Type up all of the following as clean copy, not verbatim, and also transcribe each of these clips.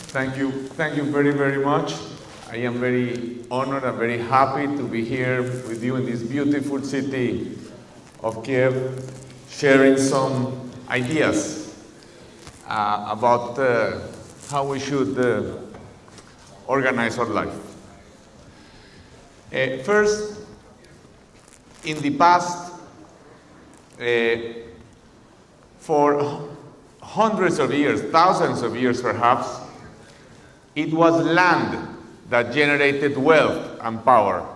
Thank you very, very much. I am very honored and very happy to be here with you in this beautiful city of Kiev, sharing some ideas about how we should organize our life. First, in the past, for hundreds of years, thousands of years perhaps, it was land that generated wealth and power.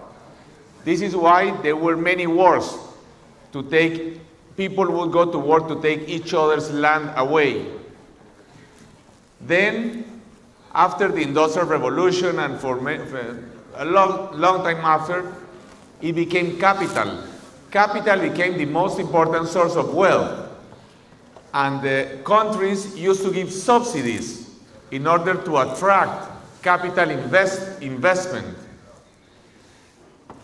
This is why there were many wars to take, people would go to war to take each other's land away. Then, after the Industrial Revolution and for a long time after, it became capital. Capital became the most important source of wealth. And the countries used to give subsidies in order to attract capital investment.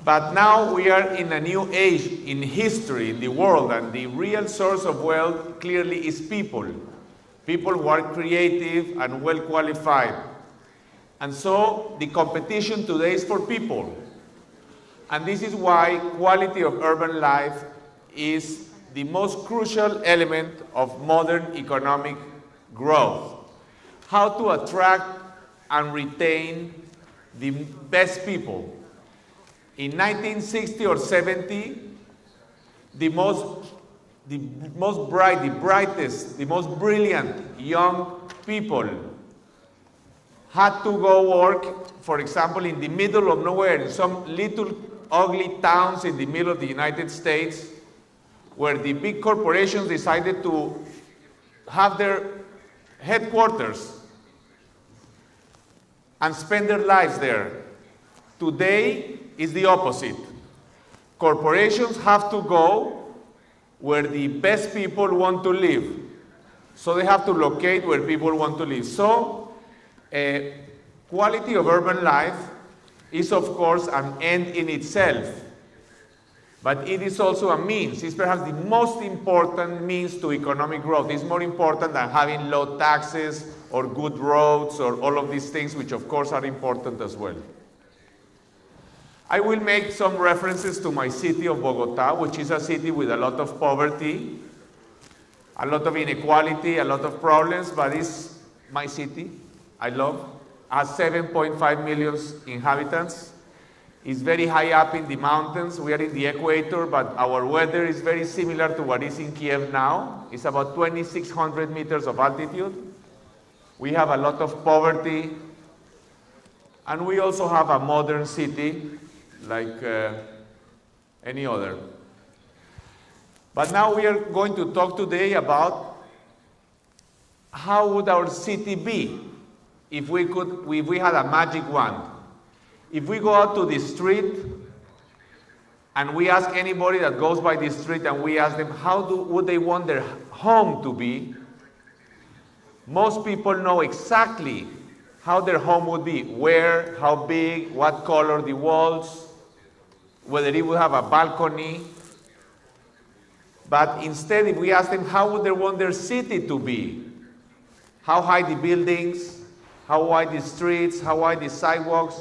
But now we are in a new age in history, in the world, and the real source of wealth clearly is people. People who are creative and well qualified. And so the competition today is for people. And this is why quality of urban life is the most crucial element of modern economic growth. How to attract and retain the best people. In 1960 or 70, the most brightest, the most brilliant young people had to go work, for example, in the middle of nowhere, in some little ugly towns in the middle of the United States, where the big corporations decided to have their headquarters and spend their lives there. Today is the opposite. Corporations have to go where the best people want to live. So they have to locate where people want to live. So quality of urban life is, of course, an end in itself. But it is also a means. It's perhaps the most important means to economic growth. It's more important than having low taxes or good roads or all of these things, which of course are important as well. I will make some references to my city of Bogota, which is a city with a lot of poverty, a lot of inequality, a lot of problems, but it's my city. I love. Has 7.5 million inhabitants. It's very high up in the mountains. We are in the equator, but our weather is very similar to what is in Kiev now. It's about 2,600 meters of altitude. We have a lot of poverty, and we also have a modern city like any other. But now we are going to talk today about how would our city be if we had a magic wand. If we go out to the street and we ask anybody that goes by the street and we ask them would they want their home to be, most people know exactly how their home would be, where, how big, what color the walls, whether it would have a balcony. But instead, if we ask them how would they want their city to be, how high the buildings, how wide the streets, how wide the sidewalks,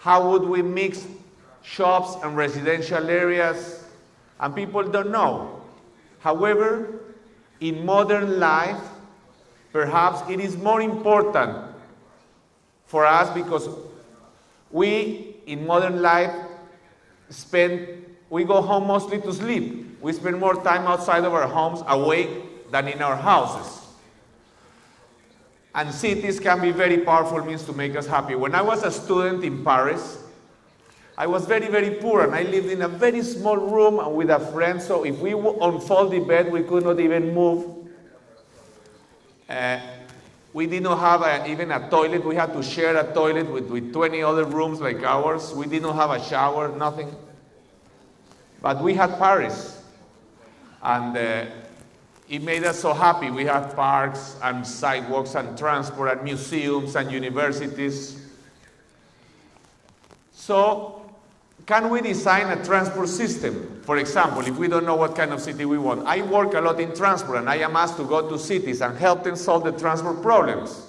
how would we mix shops and residential areas, and people don't know. However, in modern life, perhaps it is more important for us because we, in modern life, we go home mostly to sleep. We spend more time outside of our homes awake than in our houses. And cities can be very powerful means to make us happy. When I was a student in Paris, I was very, very poor, and I lived in a very small room and with a friend, so if we unfold the bed, we could not even move. We did not have even a toilet. We had to share a toilet with 20 other rooms like ours. We did not have a shower, nothing. But we had Paris, and it made us so happy. We have parks and sidewalks and transport and museums and universities. So can we design a transport system? For example, if we don't know what kind of city we want. I work a lot in transport, and I am asked to go to cities and help them solve the transport problems.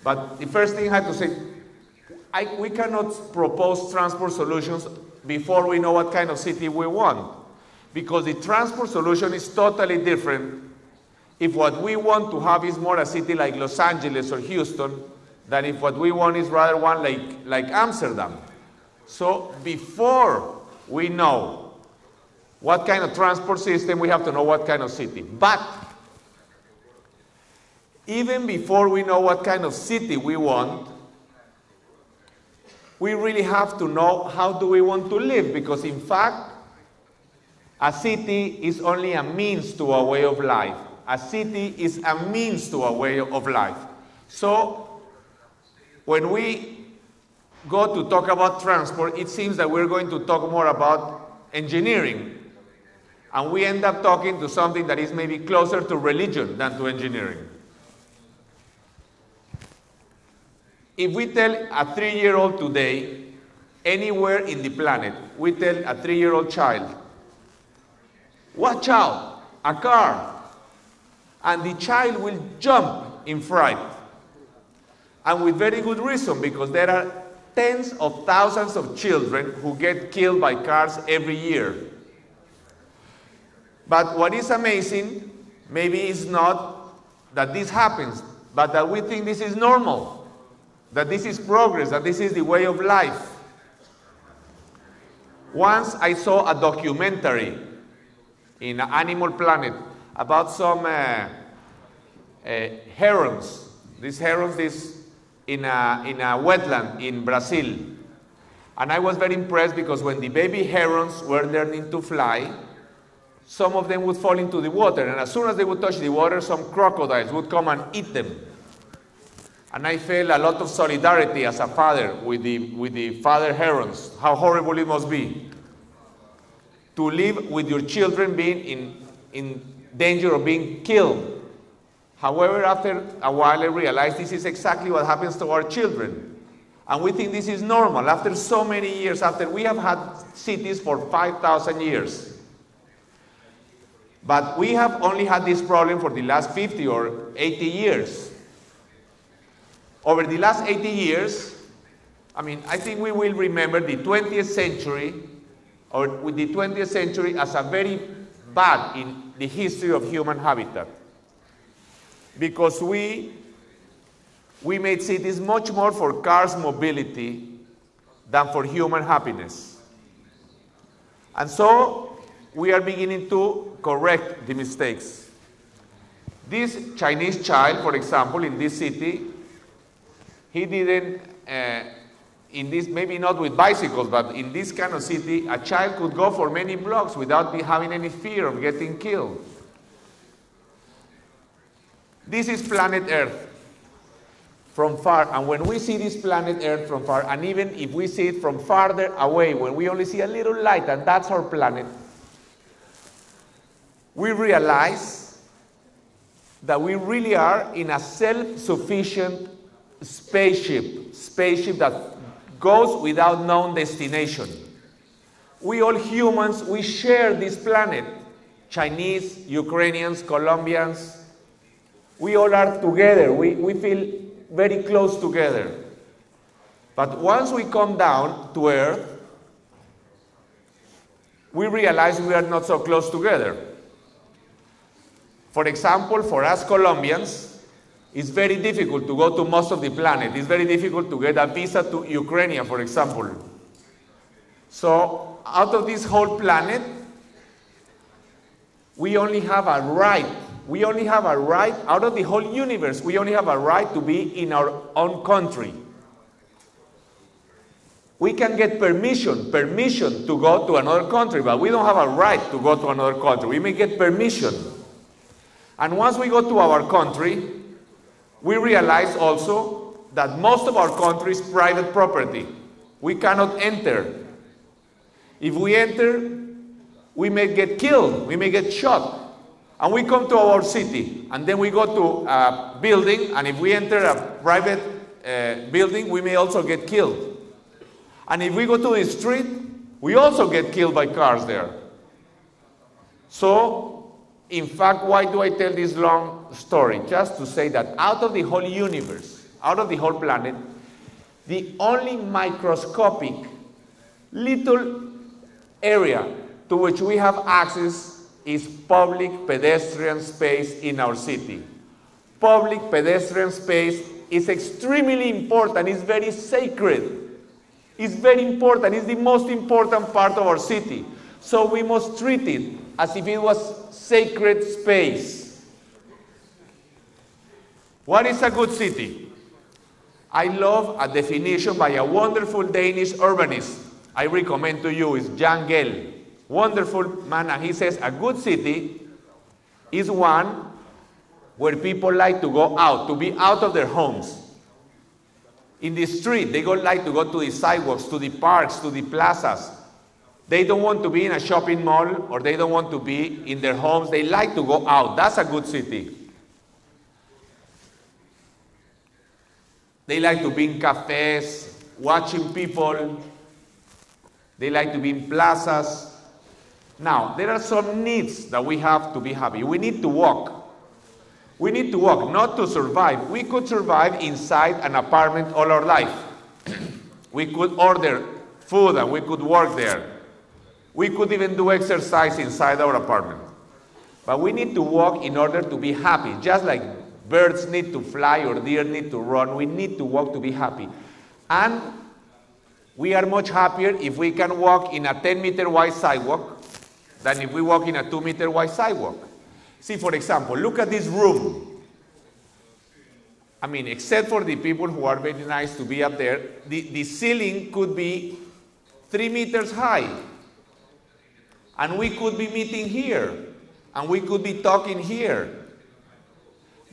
But the first thing I have to say, we cannot propose transport solutions before we know what kind of city we want. Because the transport solution is totally different if what we want to have is more a city like Los Angeles or Houston than if what we want is rather one like Amsterdam. So before we know what kind of transport system, we have to know what kind of city. But even before we know what kind of city we want, we really have to know how do we want to live, because in fact, a city is only a means to a way of life. A city is a means to a way of life. So when we go to talk about transport, it seems that we're going to talk more about engineering. And we end up talking to something that is maybe closer to religion than to engineering. If we tell a 3-year-old today, anywhere in the planet, we tell a 3-year-old child, watch out, a car. And the child will jump in fright. And with very good reason, because there are tens of thousands of children who get killed by cars every year. But what is amazing, maybe is not that this happens, but that we think this is normal, that this is progress, that this is the way of life. Once I saw a documentary in Animal Planet about some herons. These herons in a wetland in Brazil. And I was very impressed because when the baby herons were learning to fly, some of them would fall into the water, and as soon as they would touch the water, some crocodiles would come and eat them. And I felt a lot of solidarity as a father with the father herons, how horrible it must be to live with your children being in danger of being killed. However, after a while I realized this is exactly what happens to our children. And we think this is normal after so many years, after we have had cities for 5,000 years. But we have only had this problem for the last 50 or 80 years. Over the last 80 years, I think we will remember the 20th century, or with the 20th century as a very bad in the history of human habitat. Because we made cities much more for cars mobility than for human happiness. And so we are beginning to correct the mistakes. This Chinese child, for example, in this city, he didn't, in this, maybe not with bicycles, but in this kind of city, a child could go for many blocks without having any fear of getting killed. This is planet Earth from far, and when we see this planet Earth from far, and even if we see it from farther away, when we only see a little light, and that's our planet, we realize that we really are in a self-sufficient spaceship that goes without known destination. We all humans, we share this planet. Chinese, Ukrainians, Colombians, we all are together. We feel very close together. But once we come down to Earth, we realize we are not so close together. For example, for us Colombians, it's very difficult to go to most of the planet. It's very difficult to get a visa to Ukraine, for example. So out of this whole planet, we only have a right. We only have a right, out of the whole universe, we only have a right to be in our own country. We can get permission to go to another country, but we don't have a right to go to another country. We may get permission. And once we go to our country, we realize also that most of our country is private property. We cannot enter. If we enter, we may get killed, we may get shot. And we come to our city, and then we go to a building, and if we enter a private building, we may also get killed. And if we go to the street, we also get killed by cars there. So, in fact, why do I tell this long story? Just to say that out of the whole universe, out of the whole planet, the only microscopic little area to which we have access is public pedestrian space in our city. Public pedestrian space is extremely important, it's very sacred. It's very important, it's the most important part of our city. So we must treat it as if it was sacred space. What is a good city? I love a definition by a wonderful Danish urbanist. I recommend to you, is Jan Gehl. Wonderful man, and he says a good city is one where people like to go out, to be out of their homes. In the street, they like to go to the sidewalks, to the parks, to the plazas. They don't want to be in a shopping mall, or they don't want to be in their homes. They like to go out. That's a good city. They like to be in cafes, watching people. They like to be in plazas. Now, there are some needs that we have to be happy. We need to walk. We need to walk, not to survive. We could survive inside an apartment all our life. We could order food and we could work there. We could even do exercise inside our apartment. But we need to walk in order to be happy. Just like birds need to fly or deer need to run, we need to walk to be happy. And we are much happier if we can walk in a 10-meter wide sidewalk than if we walk in a 2-meter wide sidewalk. See, for example, look at this room. I mean, except for the people who are very nice to be up there, the ceiling could be 3 meters high. And we could be meeting here. And we could be talking here.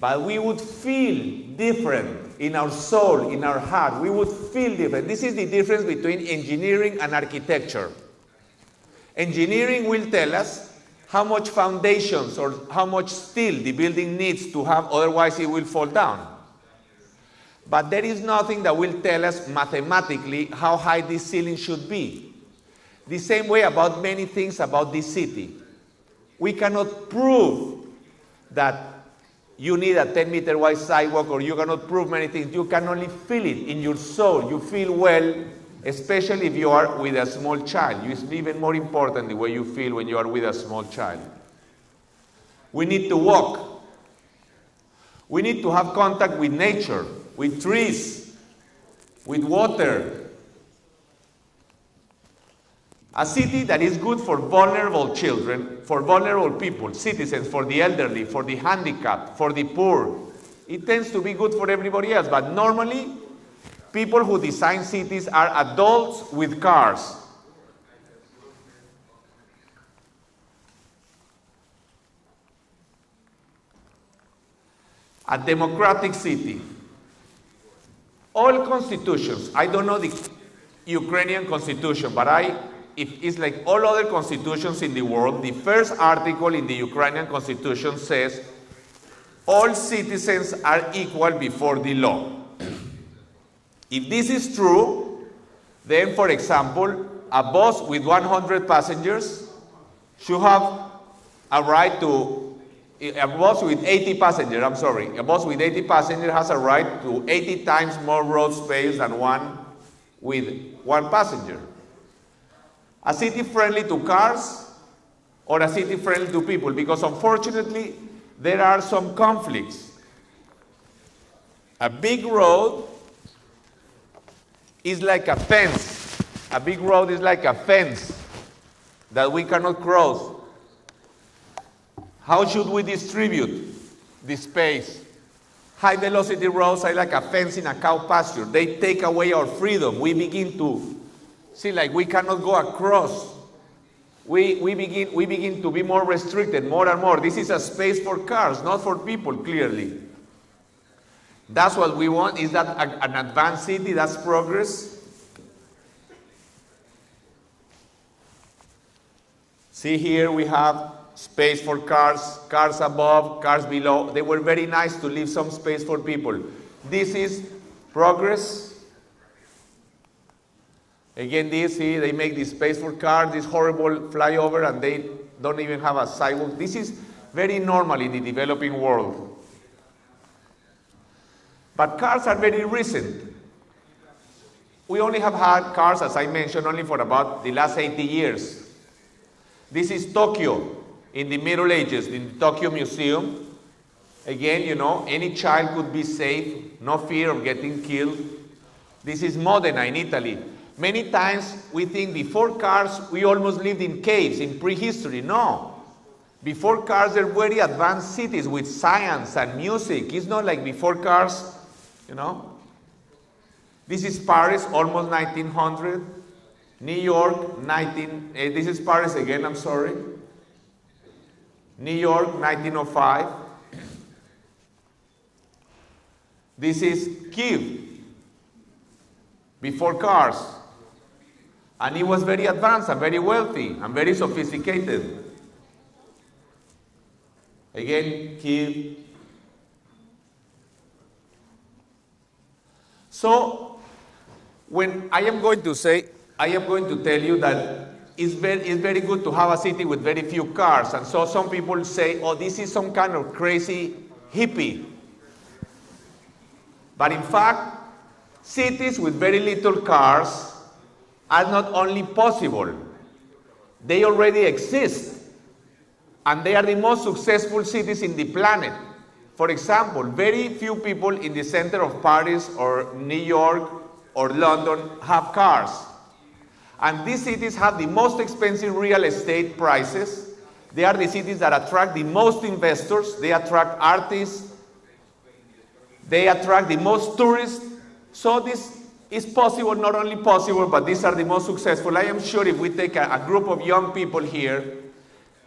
But we would feel different in our soul, in our heart. We would feel different. This is the difference between engineering and architecture. Engineering will tell us how much foundations or how much steel the building needs to have, otherwise it will fall down. But there is nothing that will tell us mathematically how high this ceiling should be. The same way about many things about this city. We cannot prove that you need a 10-meter wide sidewalk, or you cannot prove many things. You can only feel it in your soul. You feel well, especially if you are with a small child. It's even more important the way you feel when you are with a small child. We need to walk. We need to have contact with nature, with trees, with water. A city that is good for vulnerable children, for vulnerable people, citizens, for the elderly, for the handicapped, for the poor. It tends to be good for everybody else, but normally, people who design cities are adults with cars. A democratic city. All constitutions, I don't know the Ukrainian constitution, but it's like all other constitutions in the world. The first article in the Ukrainian constitution says, all citizens are equal before the law. If this is true, then, for example, a bus with 100 passengers should have a right to, a bus with 80 passengers, a bus with 80 passengers has a right to 80 times more road space than one with 1 passenger. A city friendly to cars or a city friendly to people, because unfortunately there are some conflicts. A big road is like a fence. A big road is like a fence that we cannot cross. How should we distribute the space? High velocity roads are like a fence in a cow pasture. They take away our freedom. We begin to see like we cannot go across. We begin to be more restricted, more and more. This is a space for cars, not for people, clearly. That's what we want. Is that an advanced city? That's progress. See, here we have space for cars, cars above, cars below. They were very nice to leave some space for people. This is progress. Again, see, they make this space for cars, this horrible flyover, and they don't even have a sidewalk. This is very normal in the developing world. But cars are very recent. We only have had cars, as I mentioned, only for about the last 80 years. This is Tokyo in the Middle Ages, in the Tokyo Museum. Again, you know, any child could be safe, no fear of getting killed. This is Modena in Italy. Many times we think before cars, we almost lived in caves, in prehistory. No. Before cars, there were very advanced cities with science and music. It's not like before cars, you know. This is Paris, almost 1900. New York, this is Paris again, I'm sorry. New York, 1905. This is Kyiv, before cars. And it was very advanced and very wealthy and very sophisticated. Again, Kyiv. So, when I am going to tell you that it's very good to have a city with very few cars. And so some people say, oh, this is some kind of crazy hippie. But in fact, cities with very little cars are not only possible, they already exist. And they are the most successful cities in the planet. For example, very few people in the center of Paris or New York or London have cars. And these cities have the most expensive real estate prices. They are the cities that attract the most investors. They attract artists. They attract the most tourists. So this is possible, not only possible, but these are the most successful. I am sure if we take a group of young people here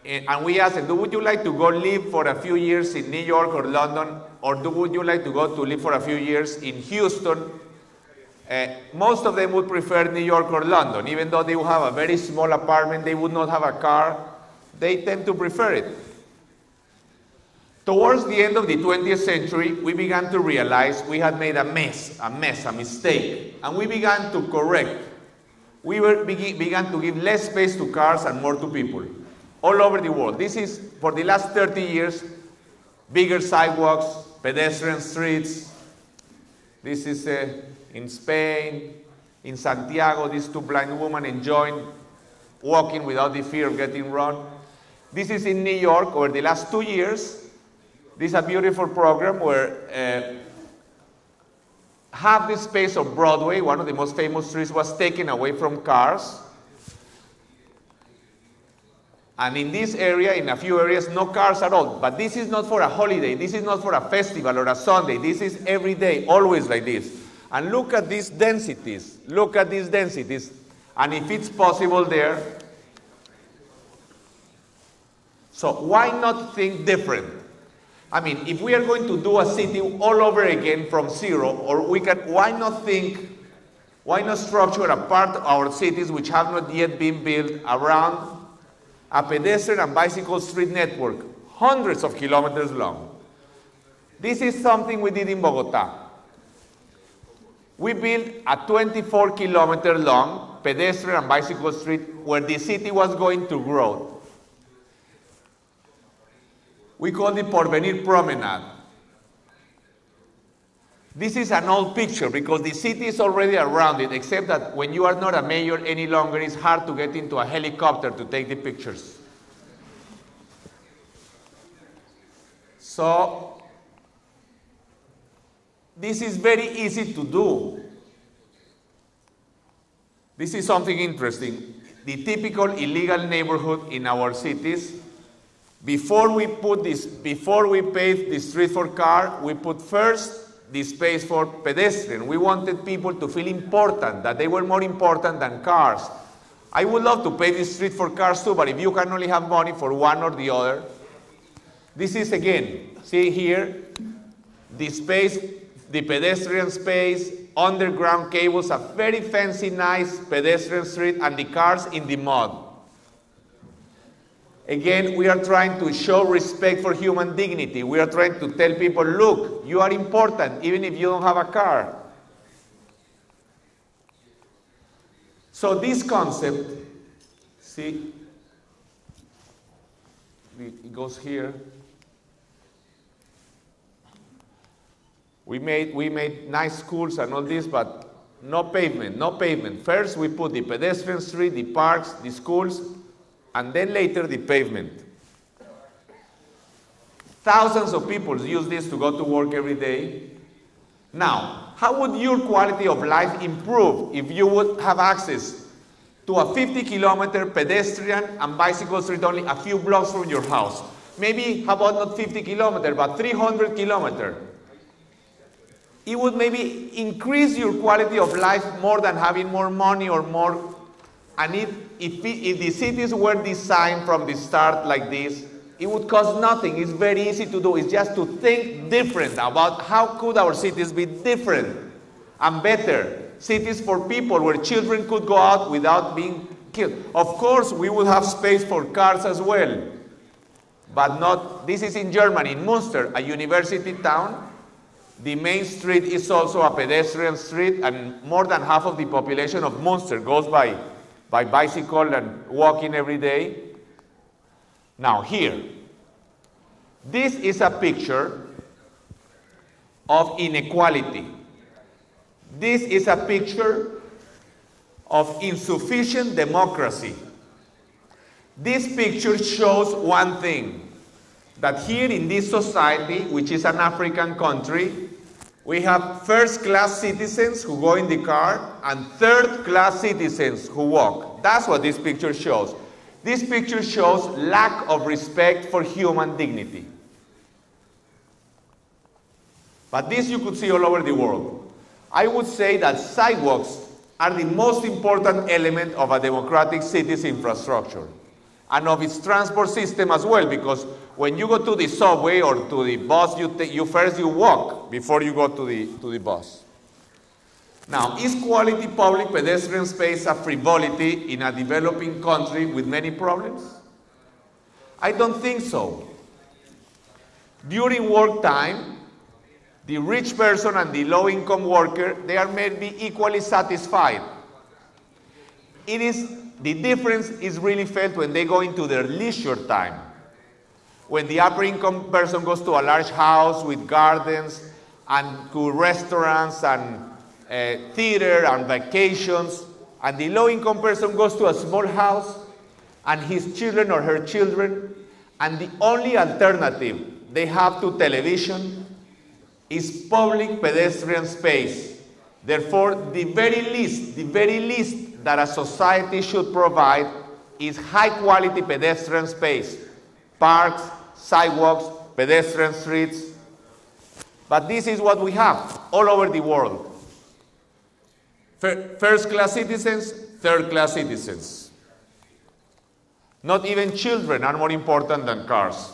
and we ask them, would you like to go live for a few years in New York or London, or would you like to go to live for a few years in Houston? Most of them would prefer New York or London. Even though they would have a very small apartment, they would not have a car, they tend to prefer it. Towards the end of the 20th century, we began to realize we had made a mistake, and we began to correct. We began to give less space to cars and more to people, all over the world. This is, for the last 30 years, bigger sidewalks, pedestrian streets. This is in Spain, in Santiago, these two blind women enjoying walking without the fear of getting run. This is in New York over the last 2 years. This is a beautiful program where half the space of Broadway, one of the most famous streets, was taken away from cars. And in this area, in a few areas, no cars at all. But this is not for a holiday. This is not for a festival or a Sunday. This is every day, always like this. And look at these densities. Look at these densities. And if it's possible there, so why not think different? I mean, if we are going to do a city all over again from zero, or why not structure a part of our cities which have not yet been built around a pedestrian and bicycle street network, hundreds of kilometers long. This is something we did in Bogota. We built a 24-kilometer long pedestrian and bicycle street where the city was going to grow. We call it Porvenir Promenade. This is an old picture because the city is already around it, except that when you are not a mayor any longer, it's hard to get into a helicopter to take the pictures. So, this is very easy to do. This is something interesting. The typical illegal neighborhood in our cities, before we pave the street for car, we put first the space for pedestrian. We wanted people to feel important, that they were more important than cars. I would love to pave the street for cars too, but if you can only have money for one or the other, this is again, see here, the space, the pedestrian space, underground cables, a very fancy, nice pedestrian street, and the cars in the mud. Again, we are trying to show respect for human dignity. We are trying to tell people, look, you are important, even if you don't have a car. So this concept, see, it goes here. We made nice schools and all this, but no pavement, no pavement. First, we put the pedestrian street, the parks, the schools, and then later the pavement. Thousands of people use this to go to work every day. Now, how would your quality of life improve if you would have access to a 50-kilometer pedestrian and bicycle street only a few blocks from your house? Maybe, how about not 50 kilometers, but 300 kilometers? It would maybe increase your quality of life more than having more money or more. And if the cities were designed from the start like this, it would cost nothing. It's very easy to do. It's just to think different about how could our cities be different and better. Cities for people where children could go out without being killed. Of course, we will have space for cars as well. But not, this is in Germany, in Münster, a university town. The main street is also a pedestrian street, and more than half of the population of Münster goes by bicycle and walking every day. Now here, this is a picture of inequality. This is a picture of insufficient democracy. This picture shows one thing, that here in this society, which is an African country, we have first-class citizens who go in the car and third-class citizens who walk. That's what this picture shows. This picture shows lack of respect for human dignity. But this you could see all over the world. I would say that sidewalks are the most important element of a democratic city's infrastructure and of its transport system as well, because when you go to the subway or to the bus, you first walk before you go to the bus. Now, is quality public pedestrian space a frivolity in a developing country with many problems? I don't think so. During work time, the rich person and the low-income worker, they are maybe equally satisfied. The difference is really felt when they go into their leisure time. When the upper-income person goes to a large house with gardens and to restaurants and theater and vacations, and the low-income person goes to a small house and his children or her children, and the only alternative they have to television is public pedestrian space. Therefore, the very least that a society should provide is high-quality pedestrian space, parks, sidewalks, pedestrian streets. But this is what we have all over the world. First-class citizens, third-class citizens. Not even children are more important than cars.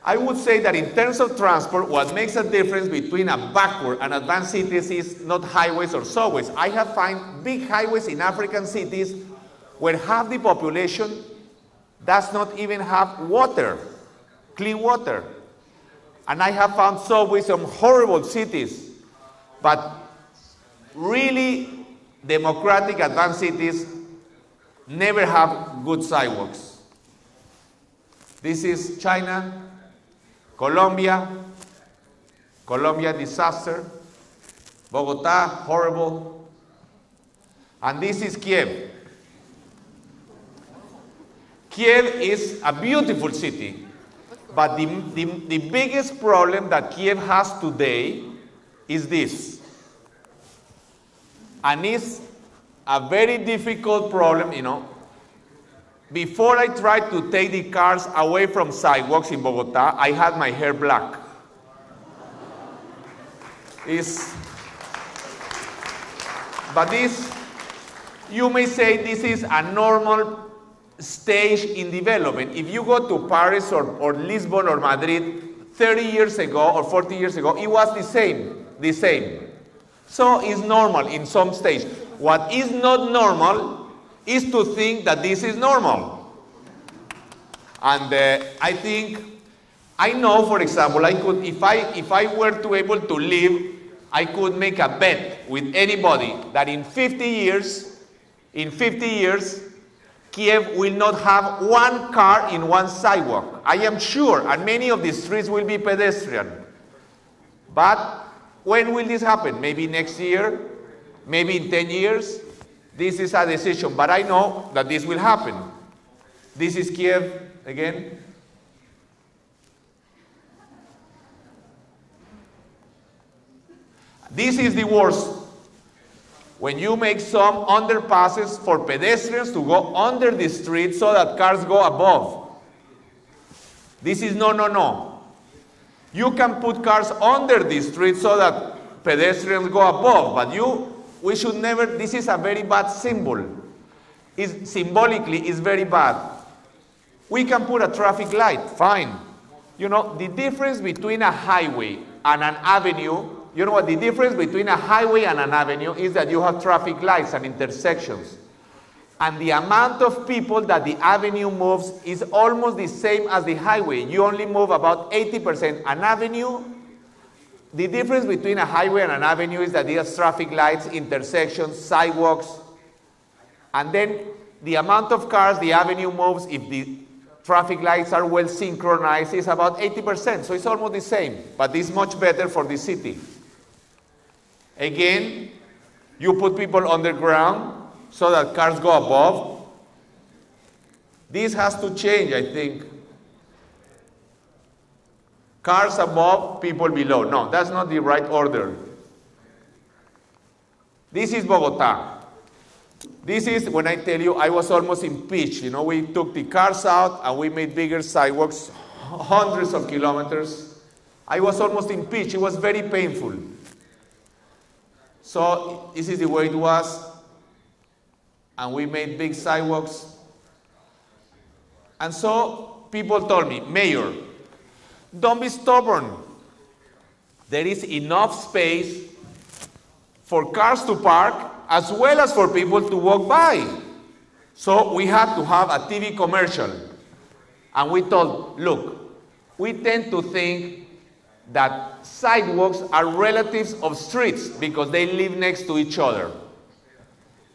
I would say that in terms of transport, what makes a difference between a backward and advanced cities is not highways or subways. I have found big highways in African cities where half the population does not even have water, clean water. And I have found subways in horrible cities, but really democratic advanced cities never have good sidewalks. This is China, Colombia disaster, Bogota, horrible, and this is Kiev. Kiev is a beautiful city, but the biggest problem that Kiev has today is this. And it's a very difficult problem, you know. Before I tried to take the cars away from sidewalks in Bogota, I had my hair black. But this, you may say this is a normal stage in development. If you go to Paris or Lisbon or Madrid 30 years ago or 40 years ago, it was the same. So it's normal in some stage. What is not normal is to think that this is normal. And I know, for example, I could, if I were to able to live, I could make a bet with anybody that in 50 years, Kiev will not have one car in one sidewalk. I am sure, and many of the streets will be pedestrian. But when will this happen? Maybe next year? Maybe in 10 years? This is a decision, but I know that this will happen. This is Kiev again. This is the worst. When you make some underpasses for pedestrians to go under the street so that cars go above. This is no. You can put cars under the street so that pedestrians go above, but we should never, this is a very bad symbol. Symbolically, it's very bad. We can put a traffic light, fine. You know, the difference between a highway and an avenue, you know what, the difference between a highway and an avenue is that you have traffic lights and intersections. And the amount of people that the avenue moves is almost the same as the highway. You only move about 80%. An avenue, the difference between a highway and an avenue is that it has traffic lights, intersections, sidewalks, and then the amount of cars the avenue moves, if the traffic lights are well synchronized, is about 80%. So it's almost the same, but it's much better for the city. Again, you put people underground so that cars go above. This has to change, I think. Cars above, people below. No, that's not the right order. This is Bogota. This is when I tell you I was almost impeached. You know, we took the cars out and we made bigger sidewalks, hundreds of kilometers. I was almost impeached. It was very painful. So this is the way it was. And we made big sidewalks. And so people told me, Mayor, don't be stubborn. There is enough space for cars to park as well as for people to walk by. So we had to have a TV commercial. And we told, look, we tend to think that sidewalks are relatives of streets because they live next to each other.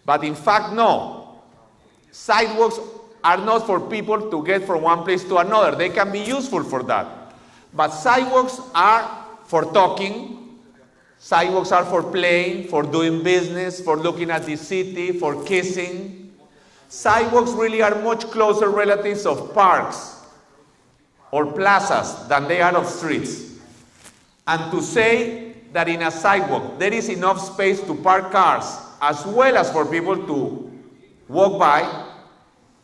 But in fact, no. Sidewalks are not for people to get from one place to another. They can be useful for that. But sidewalks are for talking. Sidewalks are for playing, for doing business, for looking at the city, for kissing. Sidewalks really are much closer relatives of parks or plazas than they are of streets. And to say that in a sidewalk there is enough space to park cars as well as for people to walk by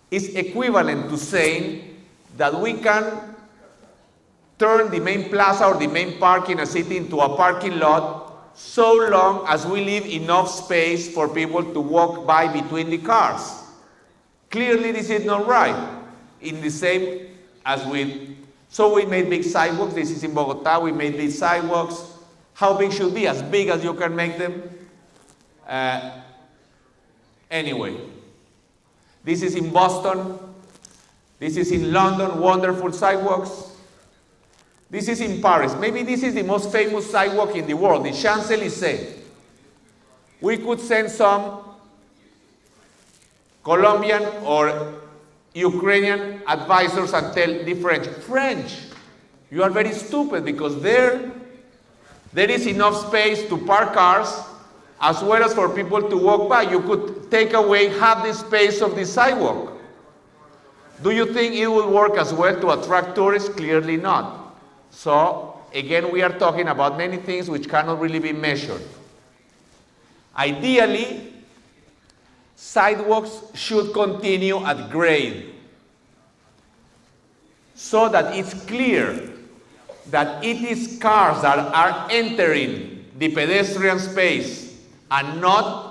is equivalent to saying that we can turn the main plaza or the main park in a city into a parking lot so long as we leave enough space for people to walk by between the cars. Clearly this is not right. In the same as so we made big sidewalks. This is in Bogota. We made big sidewalks. How big should be? As big as you can make them. Anyway, this is in Boston. This is in London, wonderful sidewalks. This is in Paris. Maybe this is the most famous sidewalk in the world, the Champs-Élysées. We could send some Colombian or Ukrainian advisors and tell the French, you are very stupid because there is enough space to park cars as well as for people to walk by. You could take away half the space of the sidewalk. Do you think it will work as well to attract tourists? Clearly not. So, again, we are talking about many things which cannot really be measured. Ideally, sidewalks should continue at grade so that it's clear that it is cars that are entering the pedestrian space and not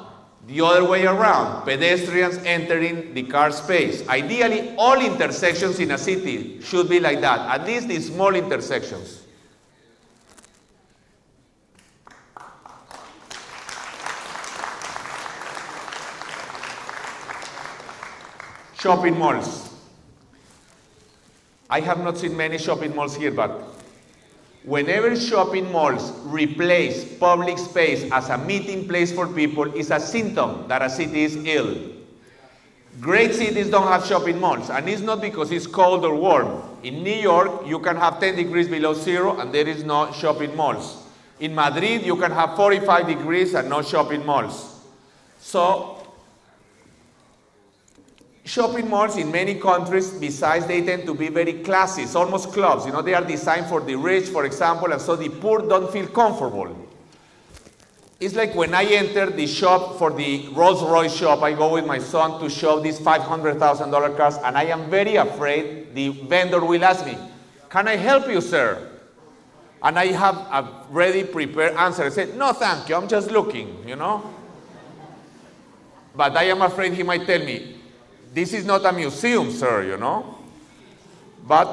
the other way around, pedestrians entering the car space. Ideally, all intersections in a city should be like that, at least the small intersections. Shopping malls. I have not seen many shopping malls here, but whenever shopping malls replace public space as a meeting place for people, it's a symptom that a city is ill. Great cities don't have shopping malls, and it's not because it's cold or warm. In New York, you can have 10 degrees below zero and there is no shopping malls. In Madrid, you can have 45 degrees and no shopping malls. So, shopping malls in many countries, besides, they tend to be very classy. It's almost clubs. You know, they are designed for the rich, for example, and so the poor don't feel comfortable. It's like when I enter the shop for the Rolls-Royce shop, I go with my son to show these $500,000 cars, and I am very afraid the vendor will ask me, "Can I help you, sir?" And I have a ready, prepared answer. I said, "No, thank you, I'm just looking, you know." But I am afraid he might tell me, "This is not a museum, sir, you know." But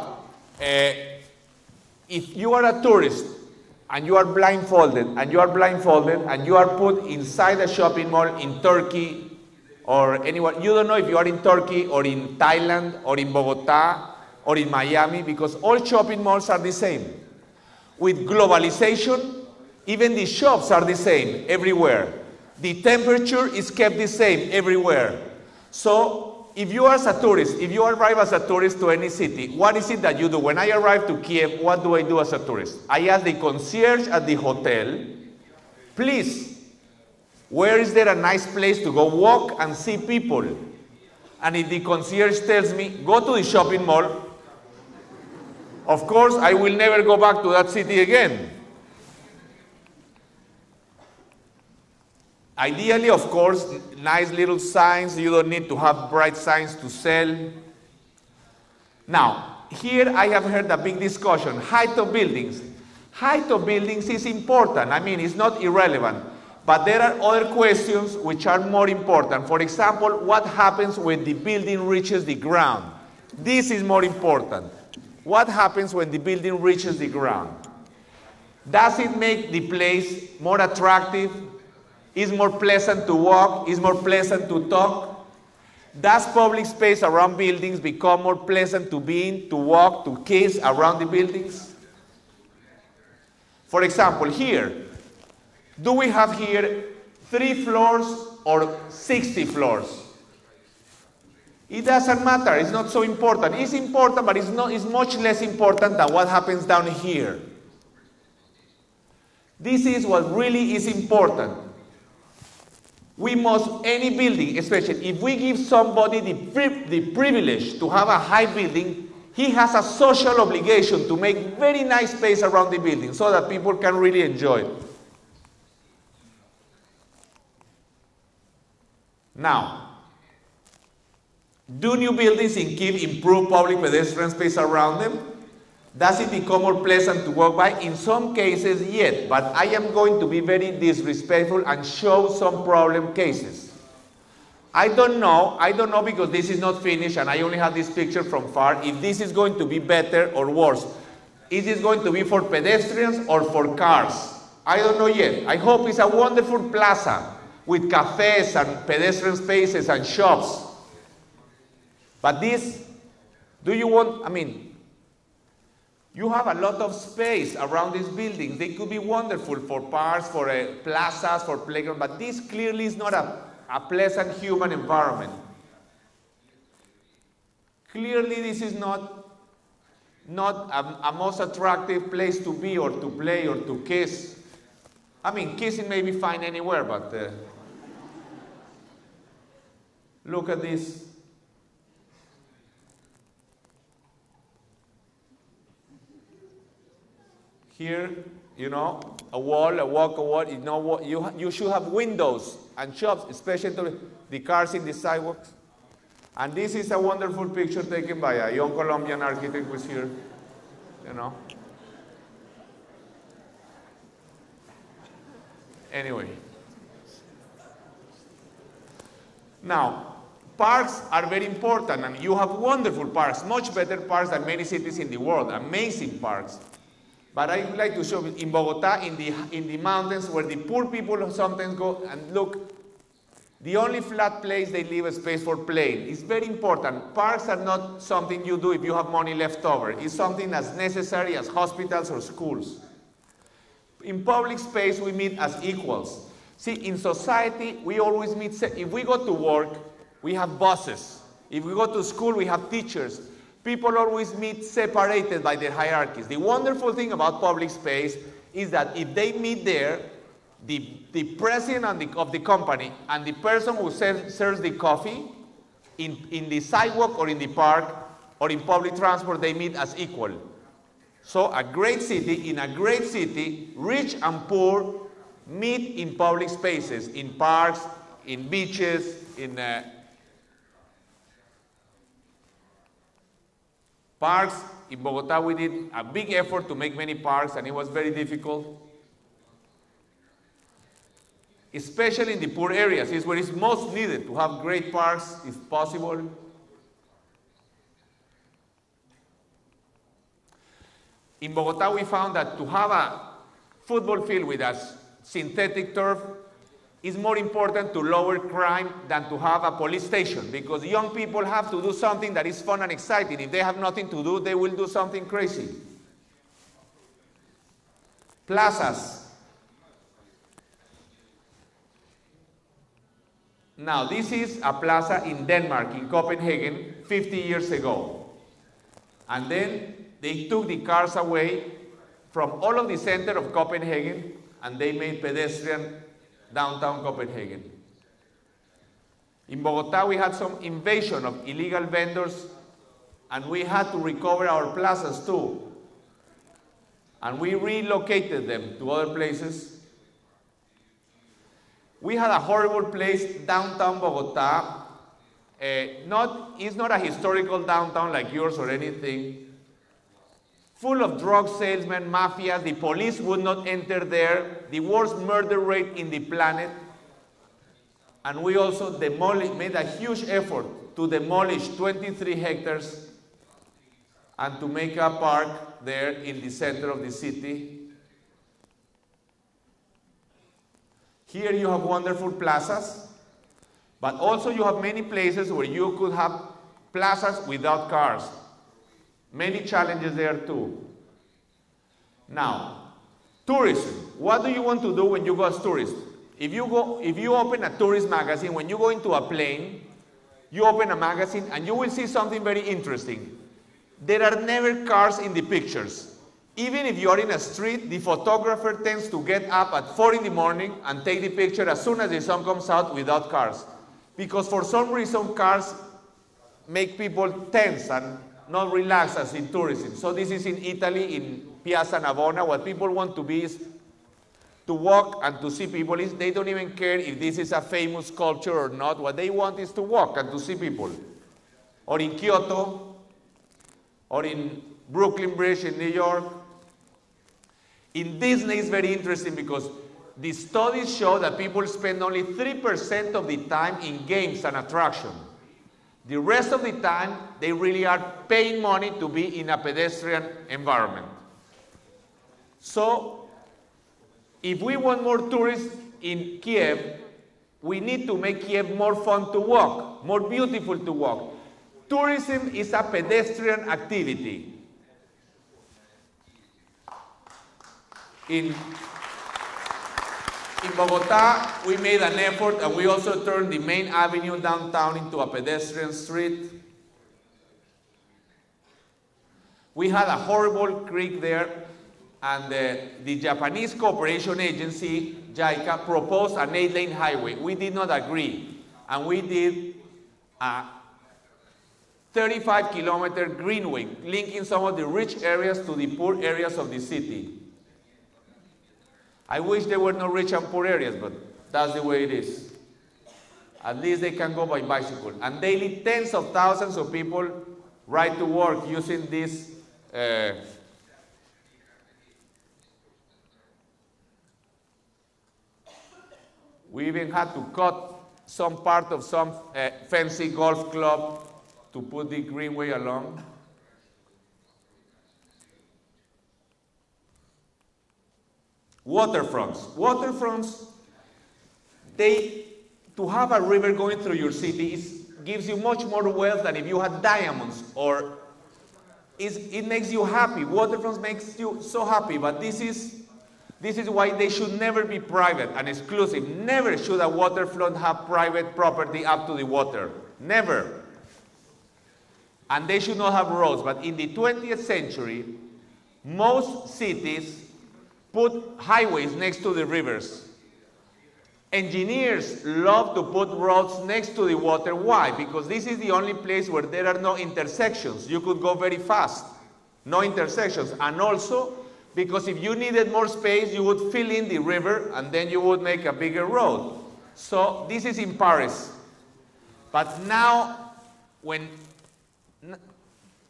if you are a tourist, and you are blindfolded, and you are put inside a shopping mall in Turkey or anywhere, you don't know if you are in Turkey or in Thailand or in Bogota or in Miami, because all shopping malls are the same. With globalization, even the shops are the same everywhere. The temperature is kept the same everywhere. So if you are a tourist, if you arrive as a tourist to any city, what is it that you do? When I arrive to Kiev, what do I do as a tourist? I ask the concierge at the hotel, "Please, where is there a nice place to go walk and see people?" And if the concierge tells me, "Go to the shopping mall," of course, I will never go back to that city again. Ideally, of course, nice little signs. You don't need to have bright signs to sell. Now, here I have heard a big discussion. Height of buildings. Height of buildings is important. I mean, it's not irrelevant. But there are other questions which are more important. For example, what happens when the building reaches the ground? This is more important. What happens when the building reaches the ground? Does it make the place more attractive? Is more pleasant to walk? Is more pleasant to talk? Does public space around buildings become more pleasant to be in, to walk, to kiss around the buildings? For example, here, do we have here 3 floors or 60 floors? It doesn't matter. It's not so important. It's important, but it's much less important than what happens down here. This is what really is important. We must, any building, especially if we give somebody the privilege to have a high building, he has a social obligation to make very nice space around the building so that people can really enjoy it. Now, do new buildings in Kyiv improve public pedestrian space around them? Does it become more pleasant to walk by? In some cases, yes, but I am going to be very disrespectful and show some problem cases. I don't know because this is not finished and I only have this picture from far, if this is going to be better or worse. Is this going to be for pedestrians or for cars? I don't know yet. I hope it's a wonderful plaza with cafes and pedestrian spaces and shops. But this, do you want, I mean, you have a lot of space around these buildings. They could be wonderful for parks, for plazas, for playgrounds, but this clearly is not a pleasant human environment. Clearly this is not a most attractive place to be or to play or to kiss. I mean, kissing may be fine anywhere, but look at this. Here, you know, a wall, you know, you should have windows and shops, especially to the cars in the sidewalks. And this is a wonderful picture taken by a young Colombian architect who's here, you know. Anyway. Now, parks are very important, and you have wonderful parks, much better parks than many cities in the world, amazing parks. But I would like to show you in Bogota, in the mountains, where the poor people sometimes go and look, the only flat place they leave a space for playing. It's very important. Parks are not something you do if you have money left over. It's something as necessary as hospitals or schools. In public space, we meet as equals. See, in society, we always meet, if we go to work, we have bosses. If we go to school, we have teachers. People always meet separated by their hierarchies. The wonderful thing about public space is that if they meet there, the president of the company and the person who serves the coffee, in the sidewalk or in the park or in public transport, they meet as equal. So a great city, in a great city, rich and poor meet in public spaces, in parks, in beaches, in parks. In Bogota, we did a big effort to make many parks, and it was very difficult. Especially in the poor areas, is where it's most needed to have great parks, if possible. In Bogota, we found that to have a football field with a synthetic turf is more important to lower crime than to have a police station, because young people have to do something that is fun and exciting. If they have nothing to do, they will do something crazy. Plazas. Now, this is a plaza in Denmark, in Copenhagen, 50 years ago. And then they took the cars away from all of the center of Copenhagen, and they made pedestrian downtown Copenhagen. In Bogota, we had some invasion of illegal vendors, and we had to recover our plazas too. And we relocated them to other places. We had a horrible place, downtown Bogota. It's not a historical downtown like yours or anything. Full of drug salesmen, mafia. The police would not enter there. The worst murder rate in the planet. And we also made a huge effort to demolish 23 hectares and to make a park there in the center of the city. Here you have wonderful plazas, but also you have many places where you could have plazas without cars. Many challenges there too. Now, tourism. What do you want to do when you go as tourist? If you open a tourist magazine, when you go into a plane, you open a magazine and you will see something very interesting. There are never cars in the pictures. Even if you are in a street, the photographer tends to get up at 4 in the morning and take the picture as soon as the sun comes out without cars. Because for some reason, cars make people tense and not relax as in tourism. So this is in Italy, in Piazza Navona. What people want to be is to walk and to see people. They don't even care if this is a famous sculpture or not. What they want is to walk and to see people. Or in Kyoto, or in Brooklyn Bridge in New York. In Disney, it's very interesting because the studies show that people spend only 3% of the time in games and attractions. The rest of the time, they really are paying money to be in a pedestrian environment. So, if we want more tourists in Kiev, we need to make Kiev more fun to walk, more beautiful to walk. Tourism is a pedestrian activity. In Bogota, we made an effort, and we also turned the main avenue downtown into a pedestrian street. We had a horrible creek there, and the Japanese Cooperation Agency, JICA, proposed an 8-lane highway. We did not agree, and we did a 35-kilometer greenway, linking some of the rich areas to the poor areas of the city. I wish there were no rich and poor areas, but that's the way it is. At least they can go by bicycle. And daily, tens of thousands of people ride to work using this we even had to cut some part of some fancy golf club to put the greenway along. Waterfronts. Waterfronts, to have a river going through your city gives you much more wealth than if you had diamonds, or it makes you happy. Waterfronts makes you so happy, but this is why they should never be private and exclusive. Never should a waterfront have private property up to the water. Never. And they should not have roads. But in the 20th century, most cities put highways next to the rivers. Engineers love to put roads next to the water. Why? Because this is the only place where there are no intersections. You could go very fast. No intersections. And also, because if you needed more space, you would fill in the river and then you would make a bigger road. So this is in Paris. But now, when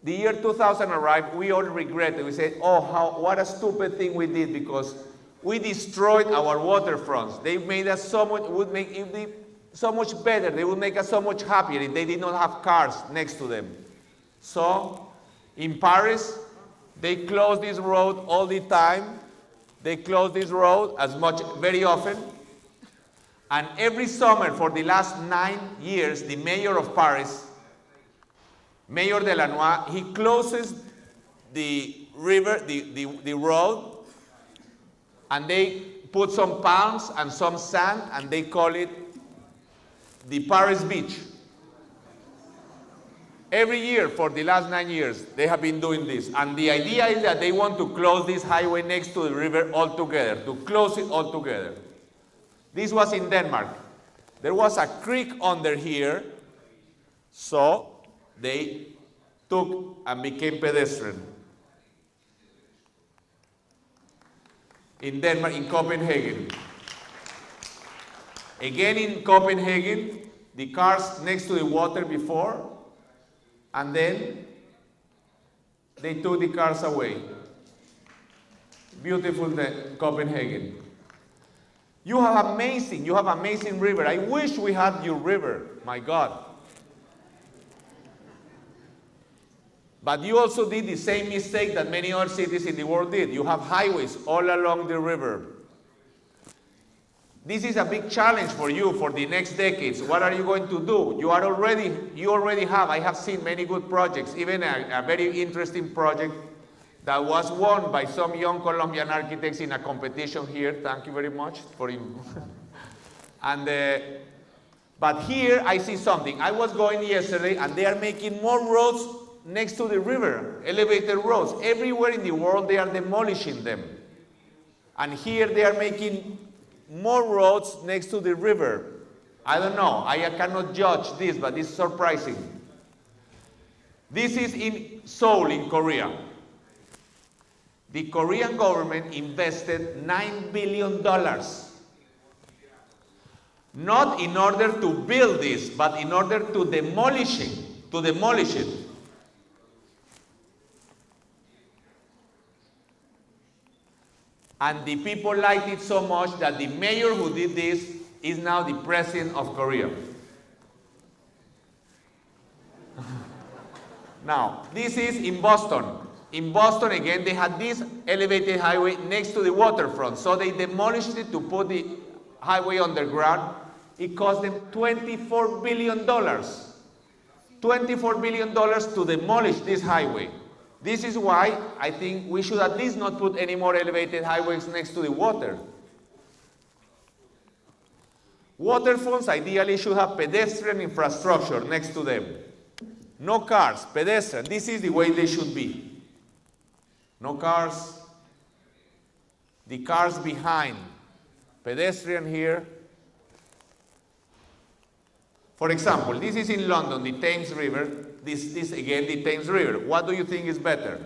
the year 2000 arrived, we all regret it. We said, oh, what a stupid thing we did, because we destroyed our waterfronts. They made us so much, would make it so much better. They would make us so much happier if they did not have cars next to them. So, in Paris, they close this road all the time. They close this road very often. And every summer for the last 9 years, the mayor of Paris, Mayor Delanois, he closes the river, the road, and they put some palms and some sand, and they call it the Paris Beach. Every year for the last 9 years, they have been doing this. And the idea is that they want to close this highway next to the river altogether, to close it altogether. This was in Denmark. There was a creek under here, so they took and became pedestrian. In Denmark, in Copenhagen. Again in Copenhagen, the cars next to the water before, and then they took the cars away. Beautiful Copenhagen. You have amazing river. I wish we had your river, my God. But you also did the same mistake that many other cities in the world did. You have highways all along the river. This is a big challenge for you for the next decades. What are you going to do? You already have, I have seen many good projects, even a very interesting project that was won by some young Colombian architects in a competition here. Thank you very much for him. But here I see something. I was going yesterday and they are making more roads next to the river, elevated roads. Everywhere in the world they are demolishing them. And here they are making more roads next to the river. I don't know, I cannot judge this, but it's surprising. This is in Seoul, in Korea. The Korean government invested $9 billion. Not in order to build this, but in order to demolish it. And the people liked it so much that the mayor who did this is now the president of Korea. Now, this is in Boston. In Boston, again, they had this elevated highway next to the waterfront. So they demolished it to put the highway underground. It cost them $24 billion. $24 billion to demolish this highway. This is why I think we should at least not put any more elevated highways next to the water. Waterfronts ideally should have pedestrian infrastructure next to them. No cars, pedestrian. This is the way they should be. No cars. The cars behind. Pedestrian here. For example, this is in London, the Thames River. This again, the Thames River. What do you think is better?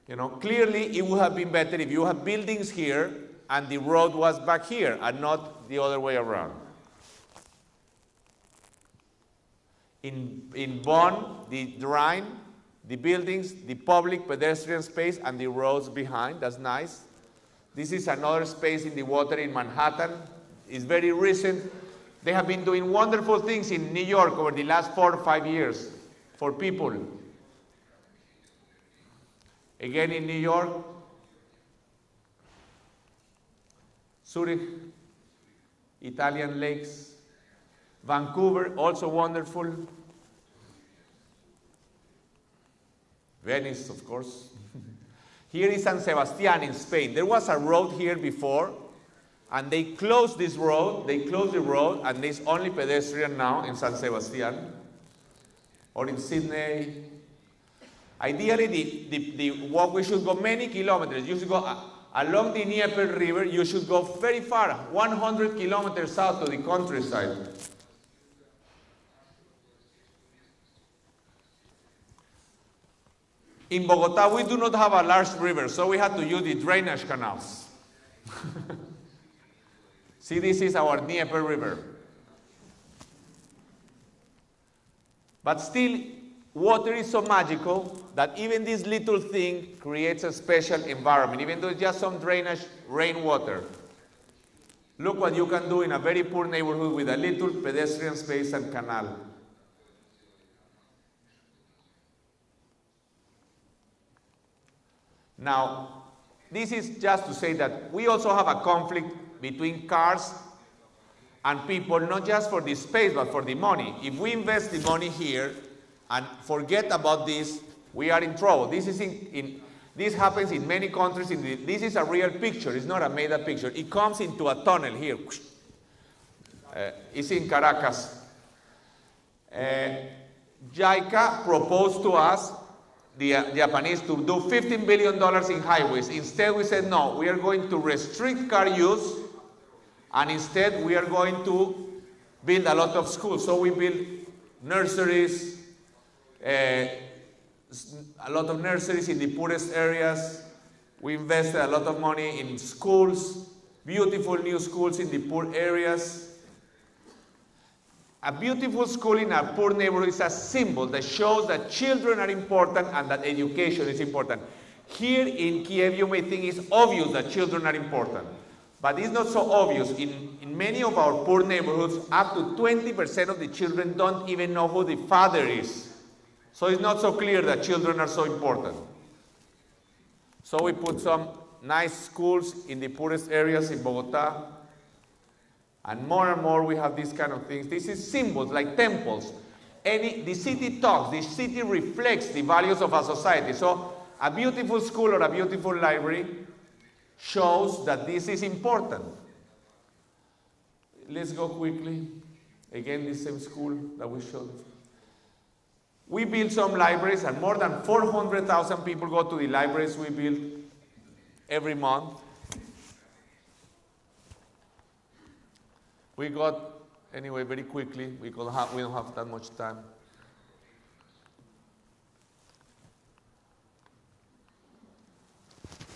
You know, clearly it would have been better if you have buildings here and the road was back here and not the other way around. In Bonn, the Rhine, the buildings, the public pedestrian space and the roads behind, that's nice. This is another space in the water in Manhattan. It's very recent. They have been doing wonderful things in New York over the last 4 or 5 years for people. Again in New York, Zurich, Italian lakes, Vancouver, also wonderful. Venice, of course. Here is San Sebastián in Spain. There was a road here before, and they closed this road. They closed the road, and there's only pedestrian now in San Sebastián. Or in Sydney. Ideally, the walk, we should go many kilometers. You should go along the Dnieper River. You should go very far, 100 kilometers south to the countryside. In Bogota, we do not have a large river, so we had to use the drainage canals. See, this is our Dnieper River. But still, water is so magical that even this little thing creates a special environment, even though it's just some drainage rainwater. Look what you can do in a very poor neighborhood with a little pedestrian space and canal. Now, this is just to say that we also have a conflict between cars and people, not just for the space, but for the money. If we invest the money here and forget about this, we are in trouble. This happens in many countries. This is a real picture. It's not a made-up picture. It comes into a tunnel here. It's in Caracas. JICA proposed to us, the Japanese, to do $15 billion in highways. Instead, we said, no, we are going to restrict car use, and instead, we are going to build a lot of schools. So we build nurseries, a lot of nurseries in the poorest areas. We invested a lot of money in schools, beautiful new schools in the poor areas. A beautiful school in a poor neighborhood is a symbol that shows that children are important and that education is important. Here in Kiev, you may think it's obvious that children are important, but it's not so obvious. In many of our poor neighborhoods, up to 20% of the children don't even know who the father is. So it's not so clear that children are so important. So we put some nice schools in the poorest areas in Bogota. And more we have these kind of things. This is symbols like temples. The city talks, the city reflects the values of a society. So a beautiful school or a beautiful library shows that this is important. Let's go quickly. Again, the same school that we showed. We built some libraries, and more than 400,000 people go to the libraries we build every month. We got, anyway, very quickly, we don't have that much time.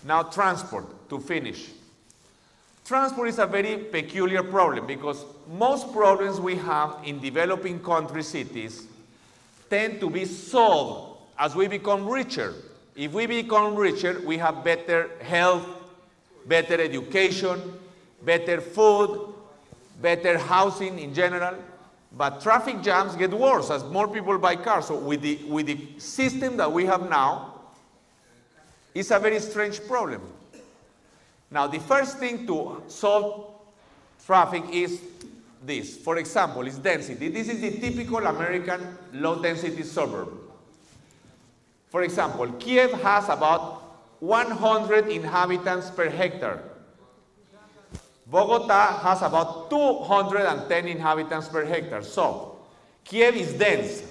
Now, transport, to finish. Transport is a very peculiar problem because most problems we have in developing country cities tend to be solved as we become richer. If we become richer, we have better health, better education, better food, better housing in general, but traffic jams get worse as more people buy cars. So with the system that we have now, it's a very strange problem. Now, the first thing to solve traffic is this. For example, is density. This is the typical American low-density suburb. For example, Kiev has about 100 inhabitants per hectare. Bogota has about 210 inhabitants per hectare. So, Kiev is dense,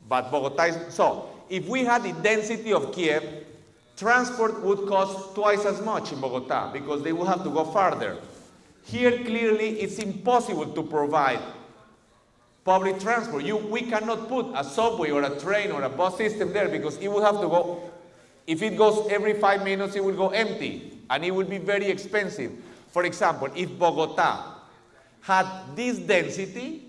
but Bogota is... So, if we had the density of Kiev, transport would cost twice as much in Bogota because they would have to go farther. Here, clearly, it's impossible to provide public transport. We cannot put a subway or a train or a bus system there because it would have to go... If it goes every 5 minutes, it will go empty, and it would be very expensive. For example, if Bogota had this density,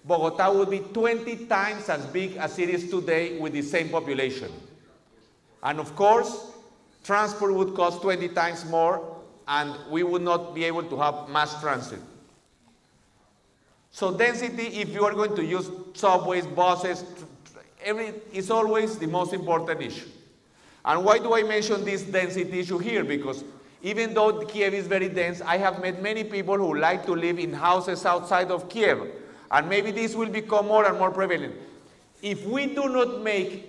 Bogota would be 20 times as big as it is today with the same population. And of course, transport would cost 20 times more, and we would not be able to have mass transit. So density, if you are going to use subways, buses, is always the most important issue. And why do I mention this density issue here? Because even though Kiev is very dense, I have met many people who like to live in houses outside of Kiev. And maybe this will become more and more prevalent. If we do not make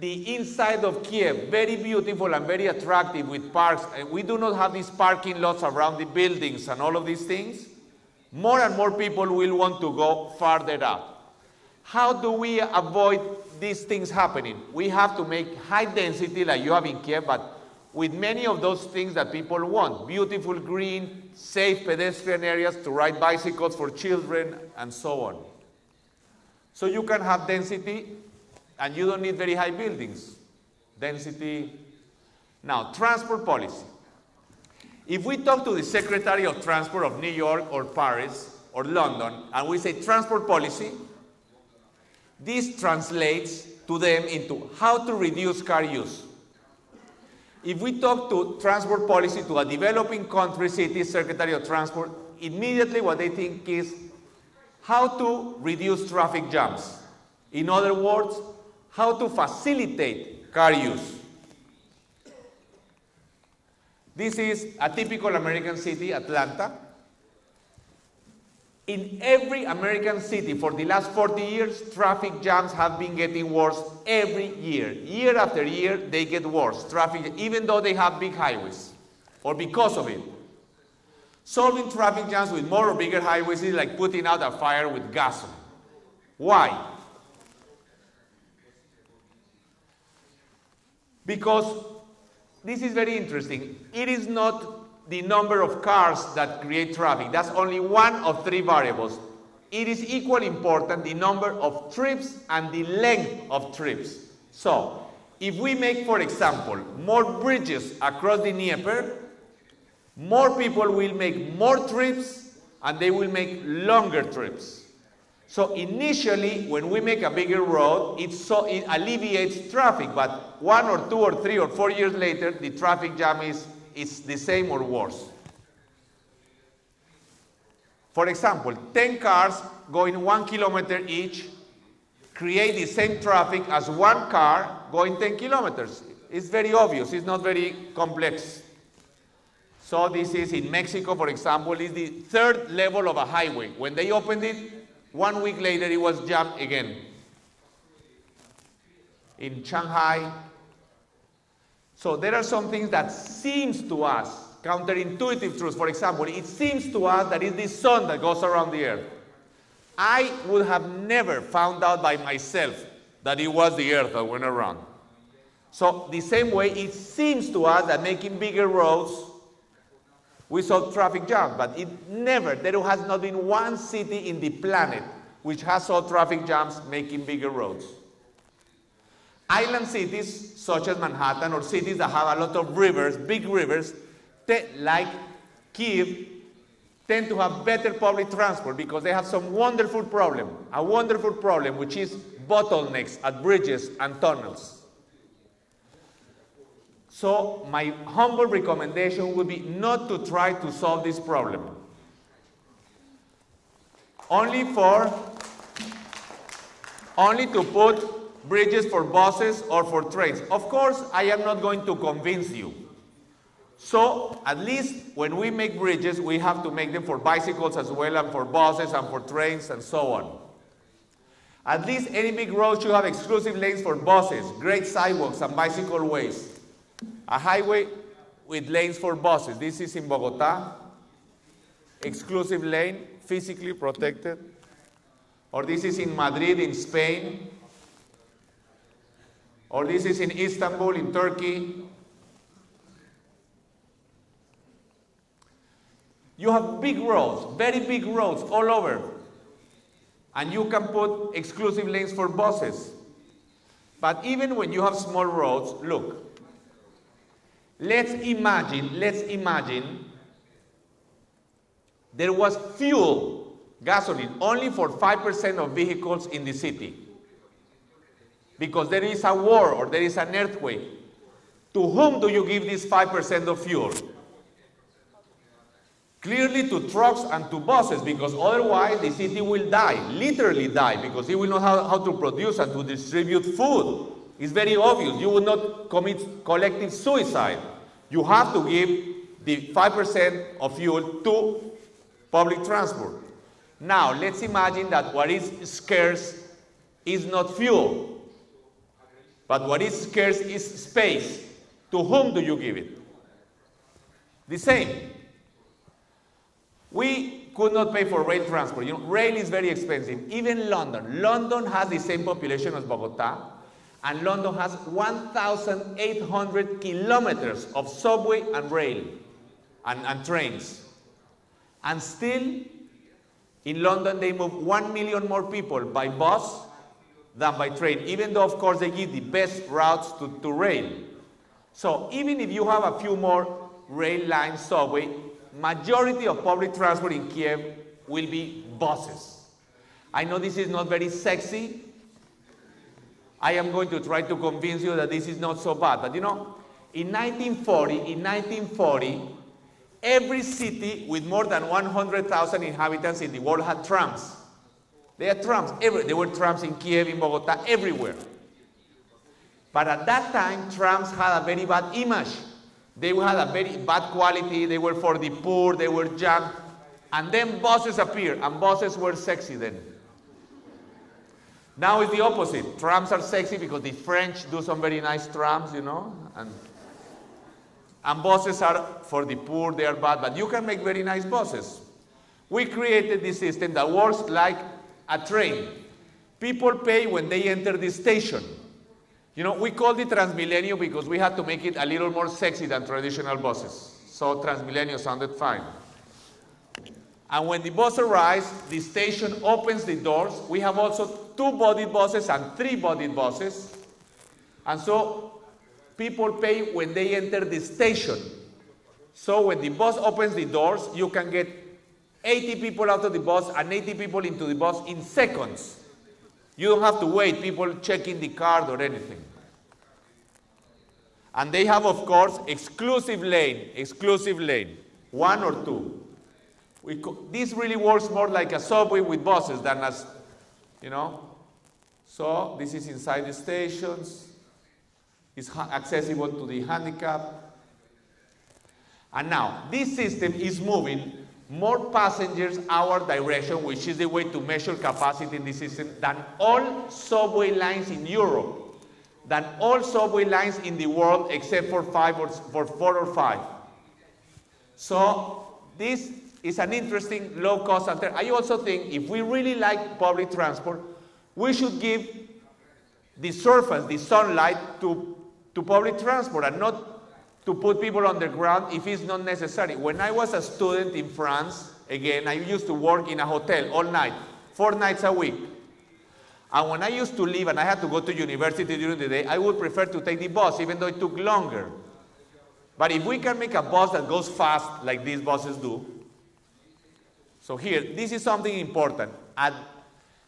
the inside of Kiev very beautiful and very attractive with parks, and we do not have these parking lots around the buildings and all of these things, more and more people will want to go farther out. How do we avoid these things happening? We have to make high density like you have in Kiev, but with many of those things that people want. Beautiful green, safe pedestrian areas to ride bicycles for children, and so on. So you can have density, and you don't need very high buildings. Density. Now, transport policy. If we talk to the Secretary of Transport of New York or Paris or London, and we say transport policy, this translates to them into how to reduce car use. If we talk to transport policy to a developing country, city, Secretary of Transport, immediately what they think is how to reduce traffic jams. In other words, how to facilitate car use. This is a typical American city, Atlanta. In every American city for the last 40 years, traffic jams have been getting worse every year. Year after year, they get worse, traffic, even though they have big highways, or because of it. Solving traffic jams with more or bigger highways is like putting out a fire with gasoline. Why? Because this is very interesting. It is not the number of cars that create traffic. That's only one of three variables. It is equally important the number of trips and the length of trips. So, if we make, for example, more bridges across the Dnieper, more people will make more trips and they will make longer trips. So initially, when we make a bigger road, it alleviates traffic, but 1 or 2 or 3 or 4 years later, the traffic jam is the same or worse. For example, 10 cars going 1 kilometer each create the same traffic as one car going 10 kilometers. It's very obvious, it's not very complex. So this is in Mexico, for example, is the third level of a highway. When they opened it, 1 week later it was jammed again. In Shanghai. So there are some things that seems to us counterintuitive truths. For example, it seems to us that it's the sun that goes around the earth. I would have never found out by myself that it was the earth that went around. So the same way, it seems to us that making bigger roads, we solve traffic jams, but there has not been one city in the planet which has solved traffic jams making bigger roads. Island cities, such as Manhattan, or cities that have a lot of rivers, big rivers, like Kyiv, tend to have better public transport because they have some wonderful problem, which is bottlenecks at bridges and tunnels. So my humble recommendation would be not to try to solve this problem. Only to put bridges for buses or for trains. Of course, I am not going to convince you. So at least when we make bridges, we have to make them for bicycles as well, and for buses and for trains and so on. At least any big road should have exclusive lanes for buses, great sidewalks and bicycle ways. A highway with lanes for buses. This is in Bogota. Exclusive lane, physically protected. Or this is in Madrid, in Spain. Or this is in Istanbul, in Turkey. You have big roads, very big roads all over. And you can put exclusive lanes for buses. But even when you have small roads, look. Let's imagine there was fuel, gasoline, only for 5% of vehicles in the city. Because there is a war or there is an earthquake. To whom do you give this 5% of fuel? Clearly to trucks and to buses, because otherwise the city will die, literally die, because it will not know how to produce and to distribute food. It's very obvious. You will not commit collective suicide. You have to give the 5% of fuel to public transport. Now, let's imagine that what is scarce is not fuel, but what is scarce is space. To whom do you give it? The same. We could not pay for rail transport. You know, rail is very expensive. Even London. London has the same population as Bogota, and London has 1,800 kilometers of subway and rail and trains. And still, in London, they move 1 million more people by bus than by train, even though, of course, they give the best routes to rail. So even if you have a few more rail lines, subway, majority of public transport in Kiev will be buses. I know this is not very sexy. I am going to try to convince you that this is not so bad. But you know, in 1940, every city with more than 100,000 inhabitants in the world had trams. They had trams. There were trams in Kiev, in Bogota, everywhere. But at that time, trams had a very bad image. They had a very bad quality. They were for the poor. They were jammed. And then buses appeared, and buses were sexy then. Now it's the opposite. Trams are sexy because the French do some very nice trams, you know. And buses are for the poor. They are bad. But you can make very nice buses. We created this system that works like a train. People pay when they enter the station. You know, we called it Transmilenio because we had to make it a little more sexy than traditional buses. So Transmilenio sounded fine. And when the bus arrives, the station opens the doors. We have also 2-bodied buses and 3-bodied buses. And so people pay when they enter the station. So when the bus opens the doors, you can get 80 people out of the bus and 80 people into the bus in seconds. You don't have to wait, people checking the card or anything. And they have, of course, exclusive lane, 1 or 2. This really works more like a subway with buses than as, you know. So this is inside the stations. It's accessible to the handicapped. And now, this system is moving more passengers our direction, which is the way to measure capacity in the system, than all subway lines in Europe, than all subway lines in the world except for 4 or 5. So this is an interesting low-cost alternative. I also think if we really like public transport, we should give the surface, the sunlight, to public transport and not to put people on the ground if it's not necessary. When I was a student in France, again, I used to work in a hotel all night, 4 nights a week. And when I used to leave and I had to go to university during the day, I would prefer to take the bus, even though it took longer. But if we can make a bus that goes fast, like these buses do, so here, this is something important. And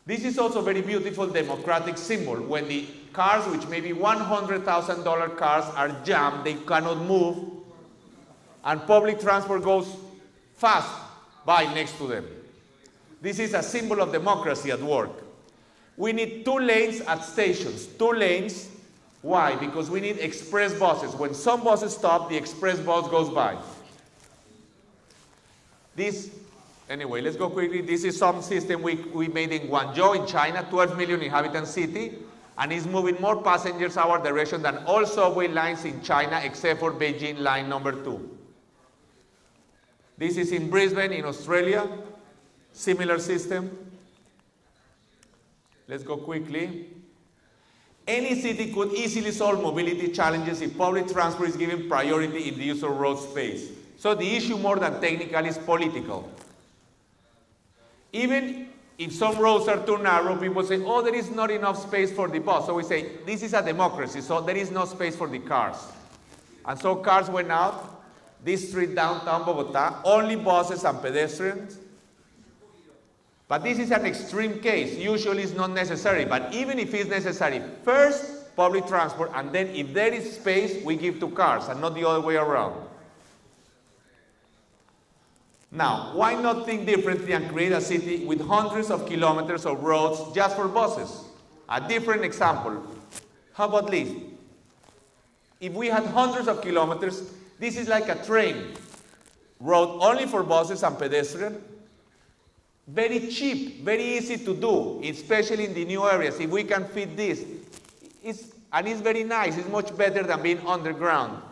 this is also a very beautiful democratic symbol. When the cars, which may be $100,000 cars, are jammed, they cannot move, and public transport goes fast by next to them. This is a symbol of democracy at work. We need 2 lanes at stations. 2 lanes. Why? Because we need express buses. When some buses stop, the express bus goes by. Anyway, let's go quickly. This is some system we made in Guangzhou in China, 12 million inhabitant city, and is moving more passengers our direction than all subway lines in China except for Beijing line number 2. This is in Brisbane in Australia, similar system. Let's go quickly. Any city could easily solve mobility challenges if public transport is given priority in the use of road space. So the issue more than technical is political. Even if some roads are too narrow, people say, oh, there is not enough space for the bus. So we say, this is a democracy, so there is no space for the cars. And so cars went out. This street downtown Bogota, only buses and pedestrians. But this is an extreme case. Usually it's not necessary, but even if it's necessary, first public transport, and then if there is space, we give to cars, and not the other way around. Now, why not think differently and create a city with hundreds of kilometers of roads just for buses? A different example. How about this? If we had hundreds of kilometers, this is like a train road only for buses and pedestrians. Very cheap, very easy to do, especially in the new areas. If we can fit this, it's very nice. It's much better than being underground.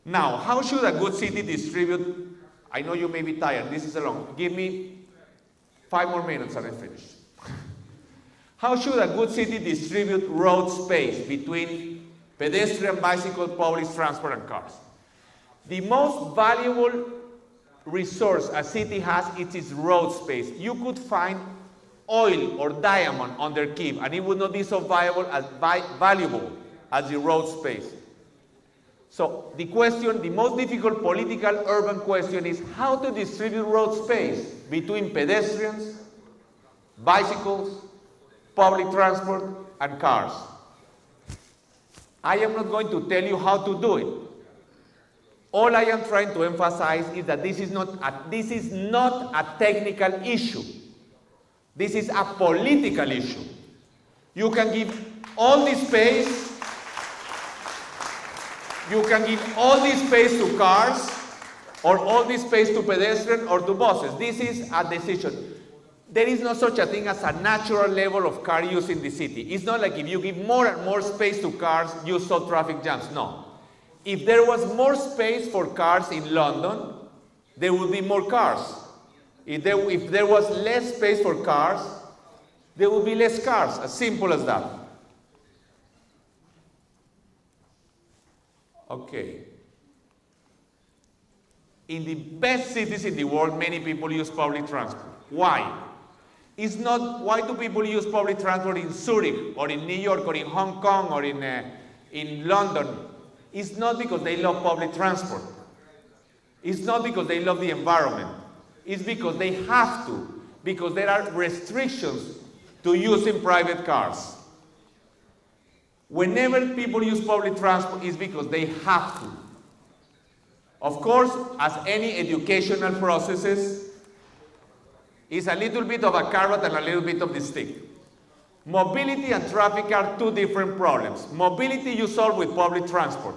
Now, how should a good city distribute I know you may be tired. This is long. Give me 5 more minutes and I finish. How should a good city distribute road space between pedestrian, bicycle, public transport, and cars? The most valuable resource a city has is its road space. You could find oil or diamond under Kyiv, and it would not be so valuable as the road space. So the question, the most difficult political urban question is how to distribute road space between pedestrians, bicycles, public transport, and cars. I am not going to tell you how to do it. All I am trying to emphasize is that this is not a technical issue. This is a political issue. You can give all this space. You can give all this space to cars, or all this space to pedestrians or to buses. This is a decision. There is no such a thing as a natural level of car use in the city. It's not like if you give more and more space to cars, you solve traffic jams. No. If there was more space for cars in London, there would be more cars. If there was less space for cars, there would be less cars. As simple as that. Okay. In the best cities in the world, many people use public transport. Why? It's not, why do people use public transport in Zurich, or in New York, or in Hong Kong, or in London? It's not because they love public transport. It's not because they love the environment. It's because they have to, because there are restrictions to using private cars. Whenever people use public transport, it's because they have to. Of course, as any educational processes, it's a little bit of a carrot and a little bit of the stick. Mobility and traffic are two different problems. Mobility you solve with public transport,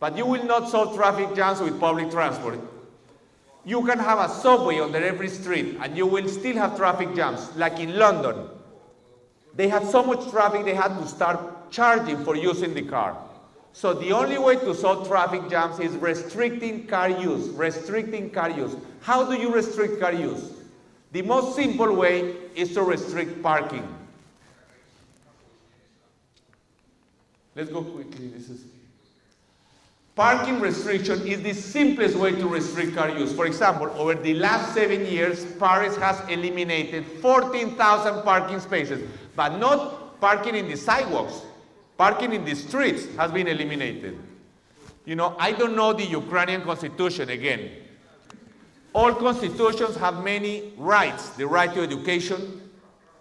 but you will not solve traffic jams with public transport. You can have a subway under every street and you will still have traffic jams, like in London. They had so much traffic they had to start charging for using the car. So the only way to solve traffic jams is restricting car use, restricting car use. How do you restrict car use? The most simple way is to restrict parking. Let's go quickly. Parking restriction is the simplest way to restrict car use. For example, over the last 7 years, Paris has eliminated 14,000 parking spaces, but not parking in the sidewalks. Parking in the streets has been eliminated. You know, I don't know the Ukrainian constitution again. All constitutions have many rights: the right to education,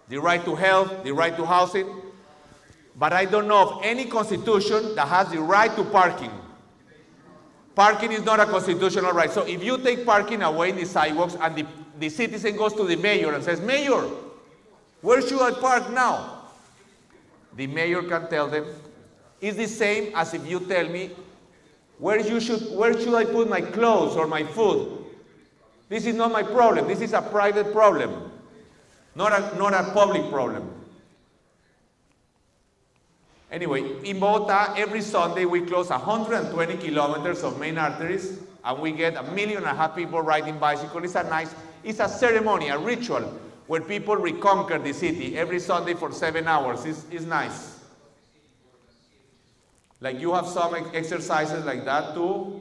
the right to health, the right to housing. But I don't know of any constitution that has the right to parking. Parking is not a constitutional right. So if you take parking away in the sidewalks and the citizen goes to the mayor and says, "Mayor, where should I park now?" The mayor can tell them. It's the same as if you tell me, where should I put my clothes or my food? This is not my problem. This is a private problem, not a public problem. Anyway, in Bogota, every Sunday we close 120 kilometers of main arteries, and we get 1.5 million people riding bicycles. It's a ceremony, a ritual, where people reconquer the city every Sunday for 7 hours. It's nice. Like, you have some exercises like that too.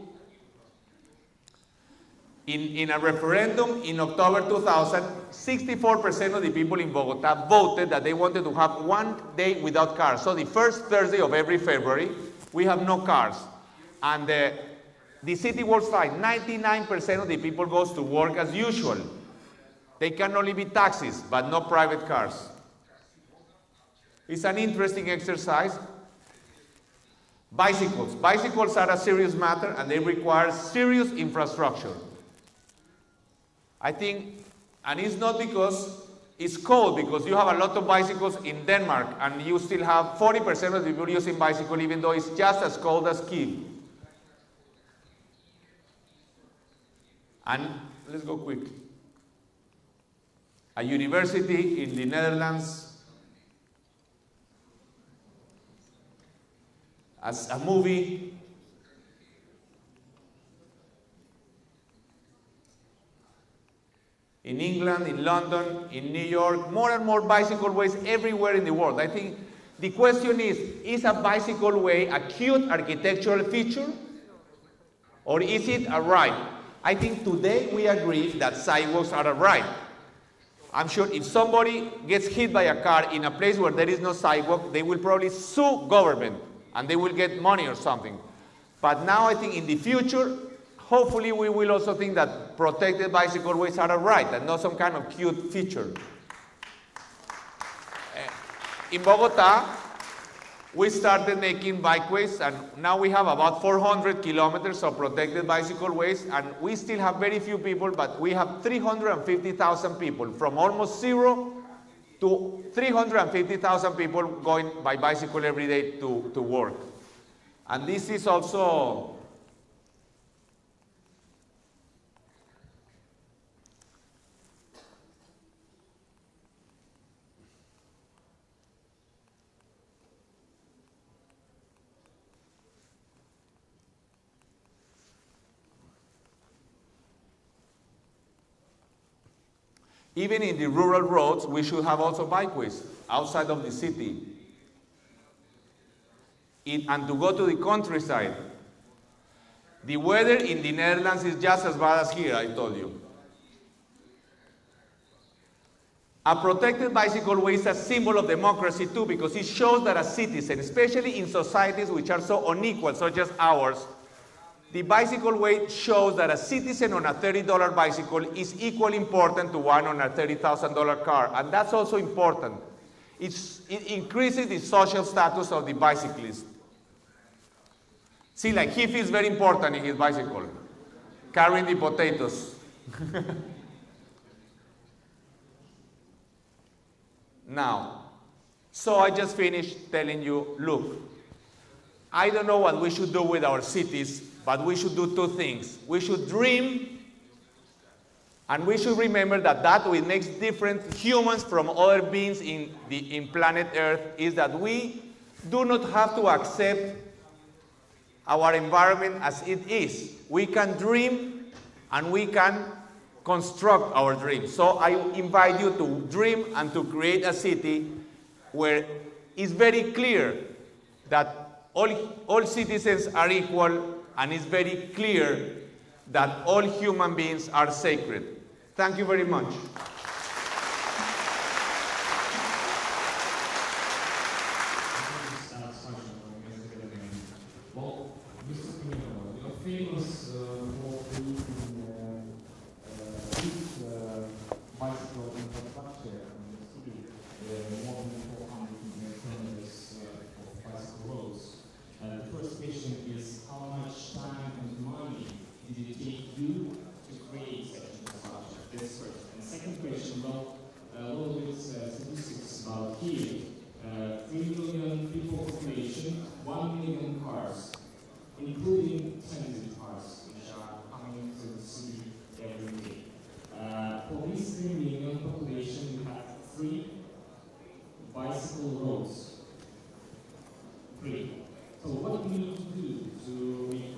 In a referendum in October 2000, 64% of the people in Bogota voted that they wanted to have 1 day without cars. So the first Thursday of every February, we have no cars. And the city works fine. 99% of the people goes to work as usual. They can only be taxis, but no private cars. It's an interesting exercise. Bicycles. Bicycles are a serious matter, and they require serious infrastructure. I think, and it's not because it's cold, because you have a lot of bicycles in Denmark, and you still have 40% of the people using bicycle, even though it's just as cold as Kyiv. And let's go quickly. A university in the Netherlands, as a movie, in England, in London, in New York, more and more bicycle ways everywhere in the world. I think the question is a bicycle way a cute architectural feature, or is it a right? I think today we agree that sidewalks are a right. I'm sure if somebody gets hit by a car in a place where there is no sidewalk, they will probably sue government and they will get money or something. But now I think in the future, hopefully we will also think that protected bicycle ways are a right and not some kind of cute feature. In Bogota, we started making bikeways, and now we have about 400 kilometers of protected bicycle ways, and we still have very few people, but we have 350,000 people, from almost zero to 350,000 people going by bicycle every day to work. And this is also even in the rural roads, we should have also bikeways outside of the city. And to go to the countryside. The weather in the Netherlands is just as bad as here, I told you. A protected bicycle way is a symbol of democracy too, because it shows that a citizen, especially in societies which are so unequal, such as ours, the bicycle way shows that a citizen on a $30 bicycle is equally important to one on a $30,000 car, and that's also important. It increases the social status of the bicyclist. See, like he feels very important in his bicycle, carrying the potatoes. Now, so I just finished telling you, look, I don't know what we should do with our cities, but we should do two things. We should dream, and we should remember that that which makes different humans from other beings in planet Earth is that we do not have to accept our environment as it is. We can dream, and we can construct our dreams. So I invite you to dream and to create a city where it's very clear that all citizens are equal, and it's very clear that all human beings are sacred. Thank you very much. Well, Mr. Peñalosa, you're famous for creating bicycle infrastructure in the city, more than 400 kilometers of bicycle roads. The first question is, how much time and money did it take you to create such infrastructure? That's first. And second question, well, a little bit statistics about Kiev. 3 million people population, 1 million cars, including transit cars, which are coming to the city every day. For this 3 million population, we have 3 bicycle roads. 3. So what do we need to do to make,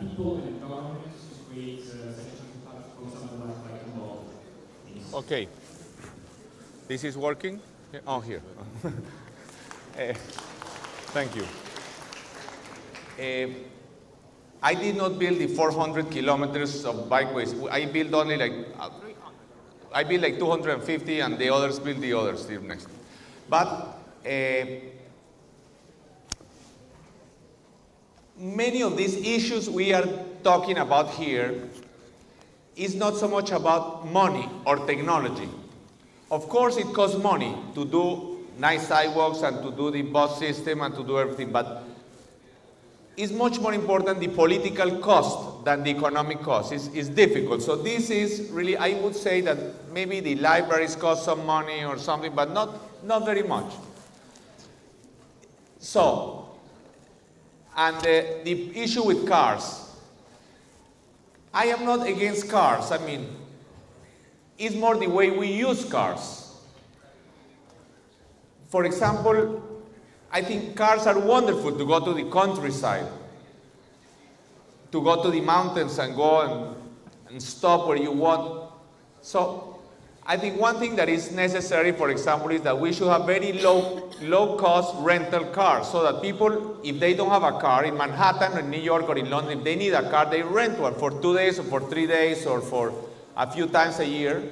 people and government to create such infrastructure for something like a law? Okay. This is working? Oh, here. Thank you. I did not build the 400 kilometers of bikeways. I built only like 250, and the others build the others here next. But many of these issues we are talking about here is not so much about money or technology. Of course, it costs money to do nice sidewalks and to do the bus system and to do everything, but it's much more important the political cost than the economic cost. It's difficult. So this is really, I would say that maybe the libraries cost some money or something, but not very much. So, and the issue with cars. I am not against cars. I mean, it's more the way we use cars. For example, I think cars are wonderful to go to the countryside, to go to the mountains and go and stop where you want. So I think one thing that is necessary, for example, is that we should have very low-cost rental cars so that people, if they don't have a car in Manhattan or New York or in London, if they need a car, they rent one for 2 days or for 3 days or for a few times a year.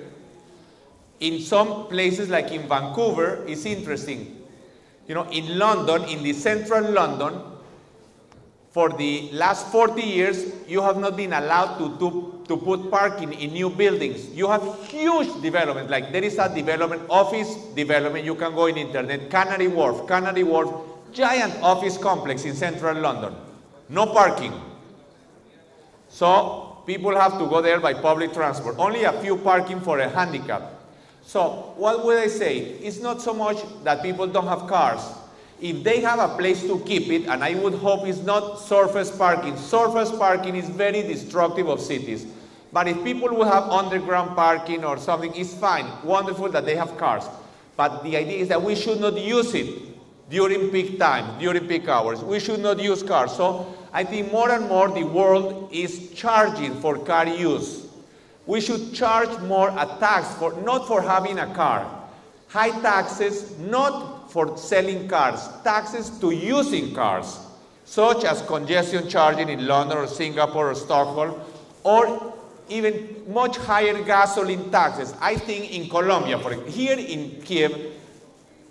In some places, like in Vancouver, it's interesting. You know, in London, in the central London, for the last 40 years, you have not been allowed to put parking in new buildings. You have huge development, like there is a development, office development, you can go in internet, Canary Wharf, giant office complex in central London. No parking. So people have to go there by public transport. Only a few parking for a handicap. So what would I say? It's not so much that people don't have cars. If they have a place to keep it, and I would hope it's not surface parking. Surface parking is very destructive of cities. But if people will have underground parking or something, it's fine. Wonderful that they have cars. But the idea is that we should not use it during peak time, during peak hours. We should not use cars. So I think more and more the world is charging for car use. We should charge more a tax not for having a car. High taxes, not for selling cars, taxes to using cars, such as congestion charging in London or Singapore or Stockholm, or even much higher gasoline taxes. I think in Colombia, here in Kiev,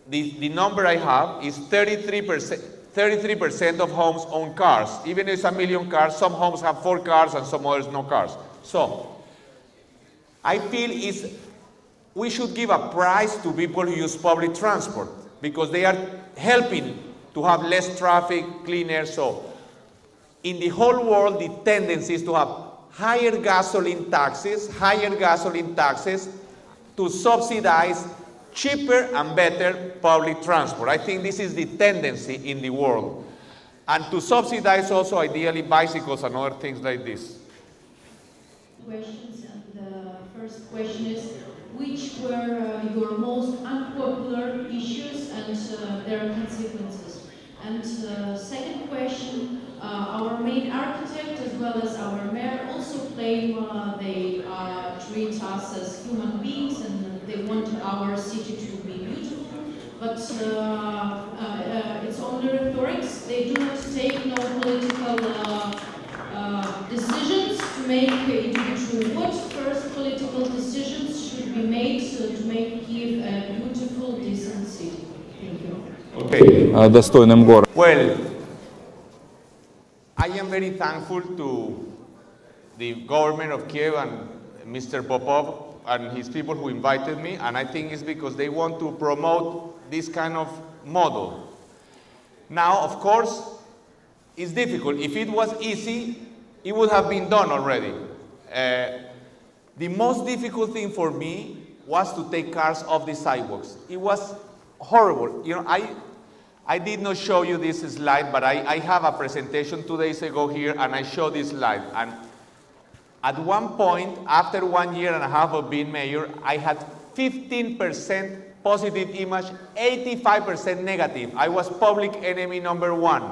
the number I have is 33% of homes own cars. Even if it's 1 million cars, some homes have 4 cars and some others no cars. So I feel we should give a prize to people who use public transport because they are helping to have less traffic, cleaner. So in the whole world, the tendency is to have higher gasoline taxes to subsidize cheaper and better public transport. I think this is the tendency in the world. And to subsidize also ideally bicycles and other things like this. Questions, and the first question is, which were your most unpopular issues and their consequences? And second question, our main architect as well as our mayor also claim they treat us as human beings and they want our city to be beautiful, but it's only rhetorics. They do not take no political decisions to make individual. What first political decisions should be made to make Kyiv a beautiful, decent city? Thank you. Okay. Достойным городом. Well, I am very thankful to the government of Kiev and Mr. Popov and his people who invited me, and I think it's because they want to promote this kind of model. Now, of course, it's difficult. If it was easy, it would have been done already. The most difficult thing for me was to take cars off the sidewalks. It was horrible. You know, I did not show you this slide, but I have a presentation 2 days ago here, and I showed this slide. And at one point, after 1.5 years of being mayor, I had 15% positive image, 85% negative. I was public enemy number 1.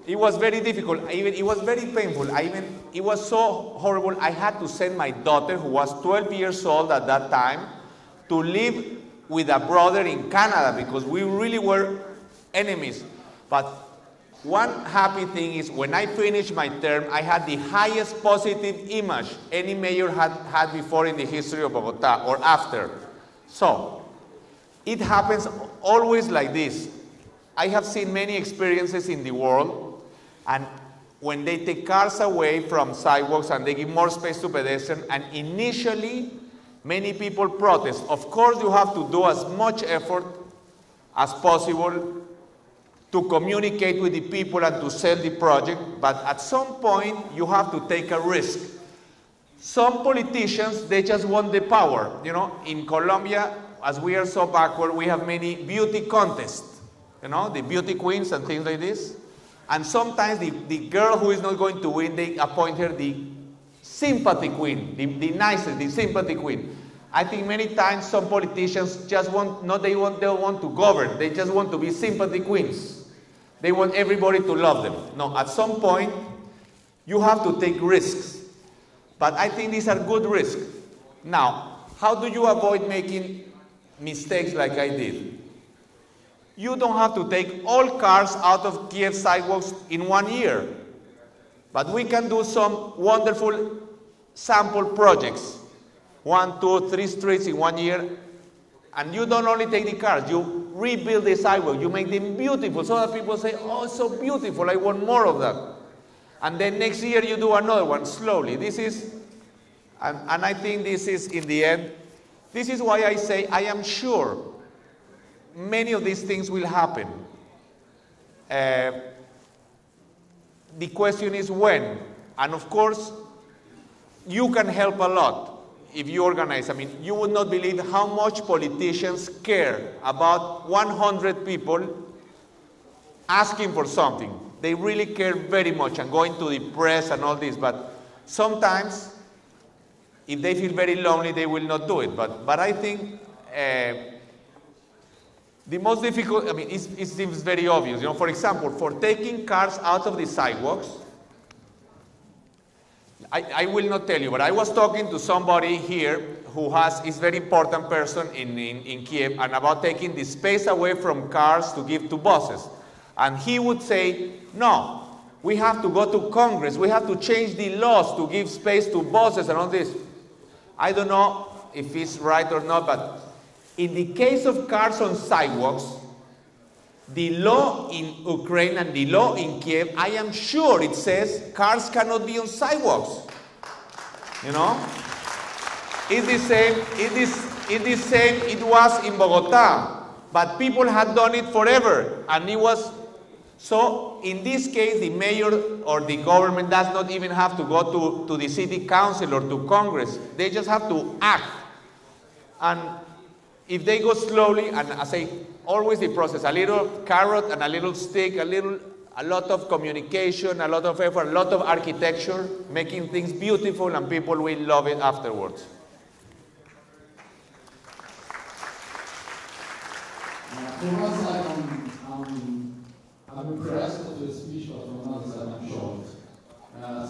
It was very difficult. It was very painful. It was so horrible. I had to send my daughter, who was 12 years old at that time, to live with a brother in Canada because we really were enemies. But one happy thing is when I finished my term, I had the highest positive image any mayor had before in the history of Bogota or after. So it happens always like this. I have seen many experiences in the world, and when they take cars away from sidewalks and they give more space to pedestrians, and initially many people protest. Of course, you have to do as much effort as possible to communicate with the people and to sell the project, but at some point you have to take a risk. Some politicians, they just want the power. You know, in Colombia, as we are so backward, we have many beauty contests, you know, the beauty queens and things like this. And sometimes the girl who is not going to win, they appoint her the sympathy queen, the nicest, the sympathy queen. I think many times some politicians just don't want to govern, they just want to be sympathy queens. They want everybody to love them. No, at some point, you have to take risks. But I think these are good risks. Now, how do you avoid making mistakes like I did? You don't have to take all cars out of Kiev sidewalks in 1 year. But we can do some wonderful sample projects. 1, 2, 3 streets in 1 year. And you don't only take the cars, you rebuild the sidewalk, you make them beautiful so that people say, oh, it's so beautiful, I want more of that. And then next year you do another one slowly. This is, and I think this is, in the end, this is why I say I am sure many of these things will happen. The question is when. And of course, you can help a lot if you organize. I mean, you would not believe how much politicians care about 100 people asking for something. They really care very much, and going to the press and all this. But sometimes, if they feel very lonely, they will not do it. But I think the most difficult, I mean, it seems very obvious. You know, for example, for taking cars out of the sidewalks, I will not tell you, but I was talking to somebody here who is a very important person in Kiev, and about taking the space away from cars to give to buses. And he would say, no, we have to go to Congress, we have to change the laws to give space to buses and all this. I don't know if it's right or not, but in the case of cars on sidewalks, the law in Ukraine and the law in Kiev, I am sure it says cars cannot be on sidewalks. You know? It's the same it was in Bogota, but people had done it forever, and it was, so in this case, the mayor or the government does not even have to go to the city council or to Congress. They just have to act. And if they go slowly, and I say, always the process, a little carrot and a little stick, a lot of communication, a lot of effort, a lot of architecture, making things beautiful, and people will love it afterwards. From one side, I'm impressed with the speech, but from another side, I'm shocked.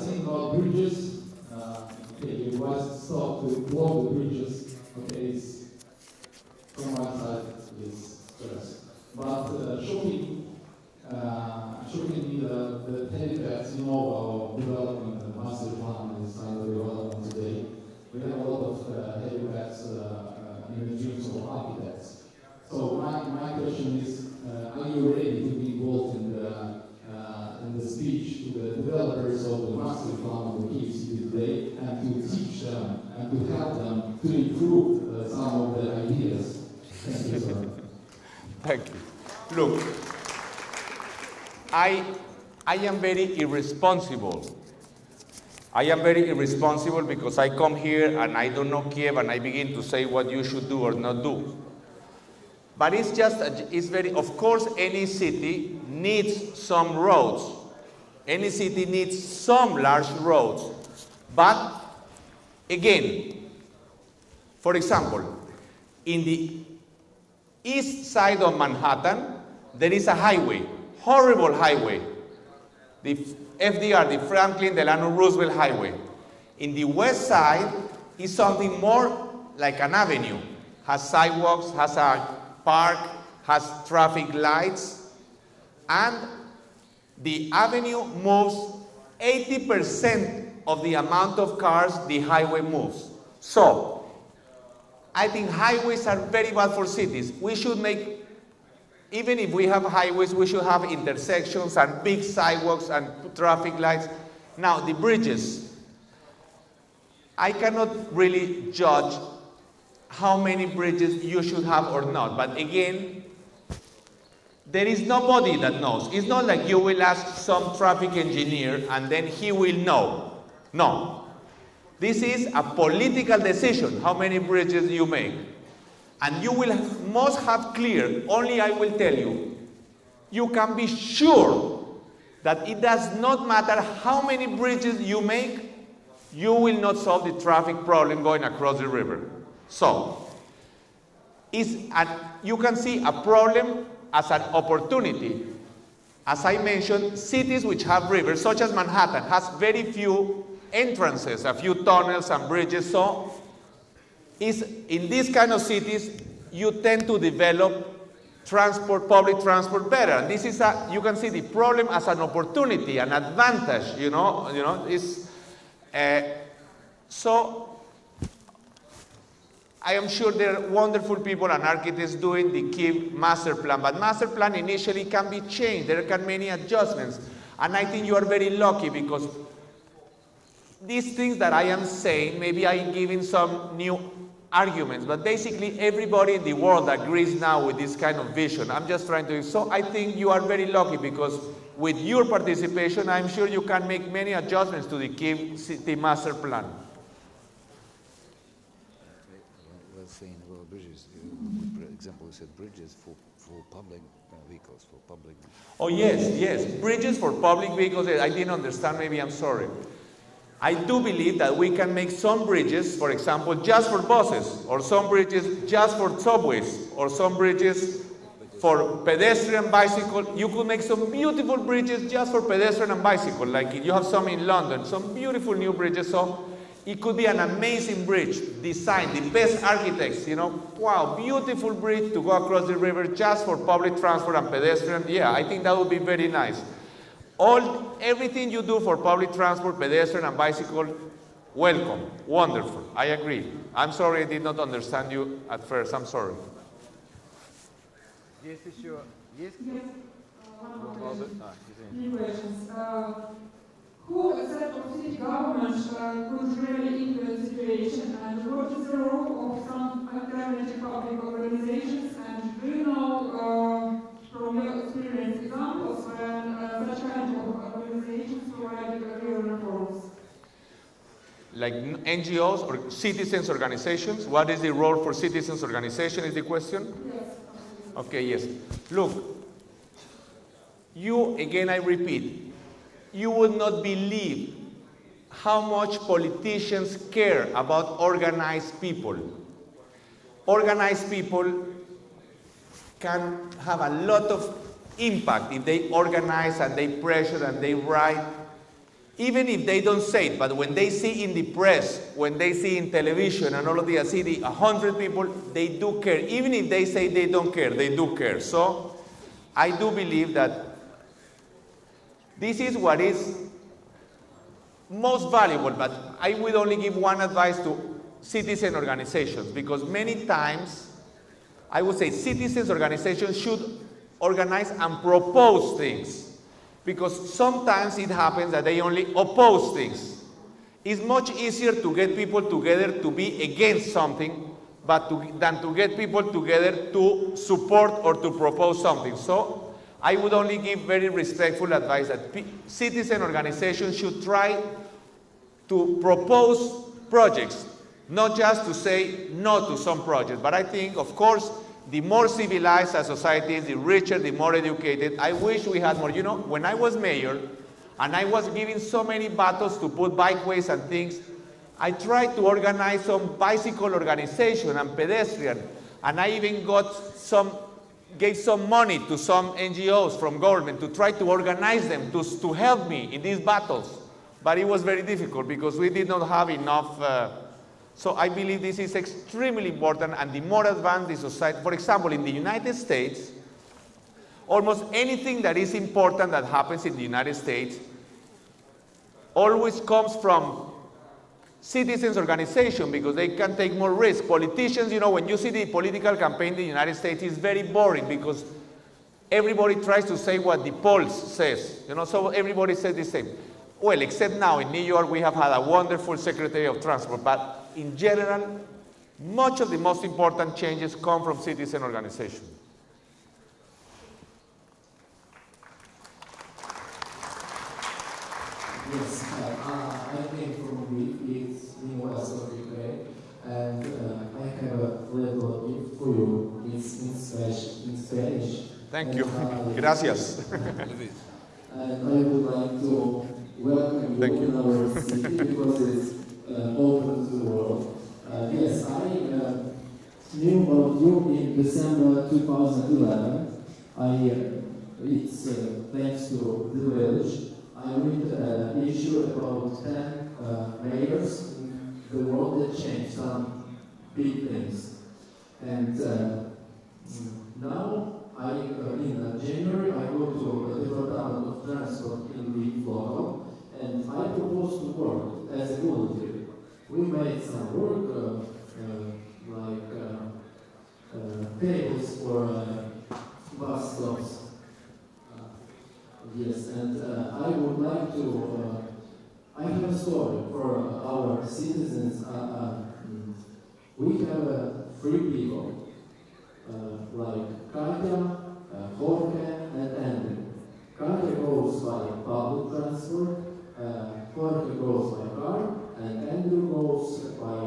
Saying about bridges, okay, you guys stop to blow the bridges, okay, it's, from one side, it's stress. But shocking me the helicopters, you know, of development and master plan is under development today. We have a lot of helicopters in the dreams of architects. So my question is, are you ready to be involved in the speech to the developers of the master plan of the Kyiv city today, and to teach them and to help them to improve some of the ideas? Thank you, sir. Thank you. Look, I am very irresponsible. I am very irresponsible because I come here and I don't know Kiev and I begin to say what you should do or not do. But it's just, it's very, of course, any city needs some roads. Any city needs some large roads. But, again, for example, in the east side of Manhattan, there is a highway, horrible highway. The FDR, the Franklin Delano Roosevelt Highway. In the west side is something more like an avenue. Has sidewalks, has a park, has traffic lights, and the avenue moves 80% of the amount of cars the highway moves. So, I think highways are very bad for cities. We should make, even if we have highways, we should have intersections and big sidewalks and traffic lights. Now, the bridges. I cannot really judge how many bridges you should have or not. But again, there is nobody that knows. It's not like you will ask some traffic engineer and then he will know. No. This is a political decision, how many bridges you make. And you must have clear, only I will tell you, you can be sure that it does not matter how many bridges you make, you will not solve the traffic problem going across the river. So, you can see a problem as an opportunity. As I mentioned, cities which have rivers, such as Manhattan, has very few entrances, a few tunnels and bridges, so is in these kind of cities, you tend to develop transport, public transport better. And this is you can see the problem as an opportunity, an advantage, so I am sure there are wonderful people and architects doing the Kyiv master plan, but master plan initially can be changed. There can be many adjustments. And I think you are very lucky because these things that I am saying, maybe I'm giving some new arguments, but basically everybody in the world agrees now with this kind of vision. I'm just trying to, so I think you are very lucky because with your participation, I'm sure you can make many adjustments to the Kyiv city master plan. Well, saying about bridges, for example, you said bridges for public vehicles, for public. Oh yes, bridges for public vehicles. I didn't understand, maybe I'm sorry. I do believe that we can make some bridges, for example, just for buses, or some bridges just for subways, or some bridges for pedestrian, bicycle. You could make some beautiful bridges just for pedestrian and bicycle, like you have some in London, some beautiful new bridges. So it could be an amazing bridge, designed, the best architects, wow, beautiful bridge to go across the river just for public transport and pedestrian. Yeah, I think that would be very nice. Everything you do for public transport, pedestrian and bicycle, welcome, wonderful, I agree. I'm sorry I did not understand you at first, I'm sorry. Yes, sure. Yes. One more question. Three questions. Who, except of city government, could really influence the situation, and what is the role of some alternative public organizations, and do you know from your experience examples when such kind of organizations provide real reforms? Like NGOs or citizens organizations? What is the role for citizens organization is the question? Yes. Okay, yes. Look, again I repeat, you would not believe how much politicians care about organized people. Organized people can have a lot of impact if they organize and they pressure and they write, even if they don't say it, but when they see in the press, when they see in television and all of the city, 100 people, they do care. Even if they say they don't care, they do care. So I do believe that this is what is most valuable, but I would only give one advice to citizen organizations, because many times I would say citizens organizations should organize and propose things, because sometimes it happens that they only oppose things. It's much easier to get people together to be against something than to get people together to support or to propose something. So I would only give very respectful advice that citizen organizations should try to propose projects, not just to say no to some projects. But I think, of course, the more civilized a society is, the richer, the more educated. I wish we had more. When I was mayor, and I was giving so many battles to put bikeways and things, I tried to organize some bicycle organization and pedestrian, and I even gave some money to some NGOs from government to try to organize them, to help me in these battles. But it was very difficult because we did not have enough. So I believe this is extremely important, and the more advanced the society, for example, in the United States, almost anything that is important that happens in the United States always comes from citizens organization, because they can take more risk. Politicians, when you see the political campaign in the United States, it's very boring because everybody tries to say what the polls says, so everybody says the same. Well, except now in New York, we have had a wonderful Secretary of Transport, but in general, much of the most important changes come from citizen organization. Yes, I came from Greece, it's in west of Ukraine, and I have a little gift for you. It's in Spanish. Thank you. Gracias. And I would like to welcome you in our city because it's open to the world. Yes, I knew about you in December 2011. It's thanks to the village. I read an issue about 10 mayors in the world that changed some big things. And now, in January, I go to the Department of Transport in the local, and I propose to work as a volunteer. We made some work, tables for bus stops. Yes, and I would like to, I have a story for our citizens. We have 3 people, like Katya, Jorge, and Andrew. Katya goes by public transport, Jorge goes by car, and Andrew goes by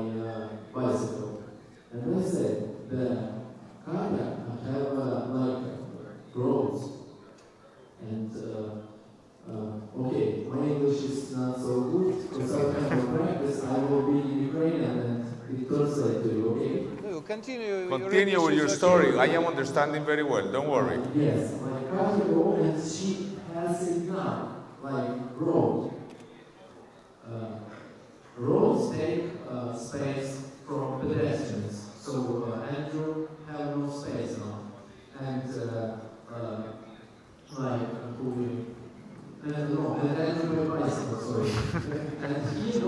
bicycle. And I said, the Katya have roads. And okay, my English is not so good, because I have practice. I will be in Ukrainian and it translate to you, okay? No, continue. Continue with your story. I am understanding very well. Don't worry. Yes, my Katya go and she has it now, like road. Roads take space from pedestrians, so Andrew have no space now. And and Andrew bicycle, sorry. And he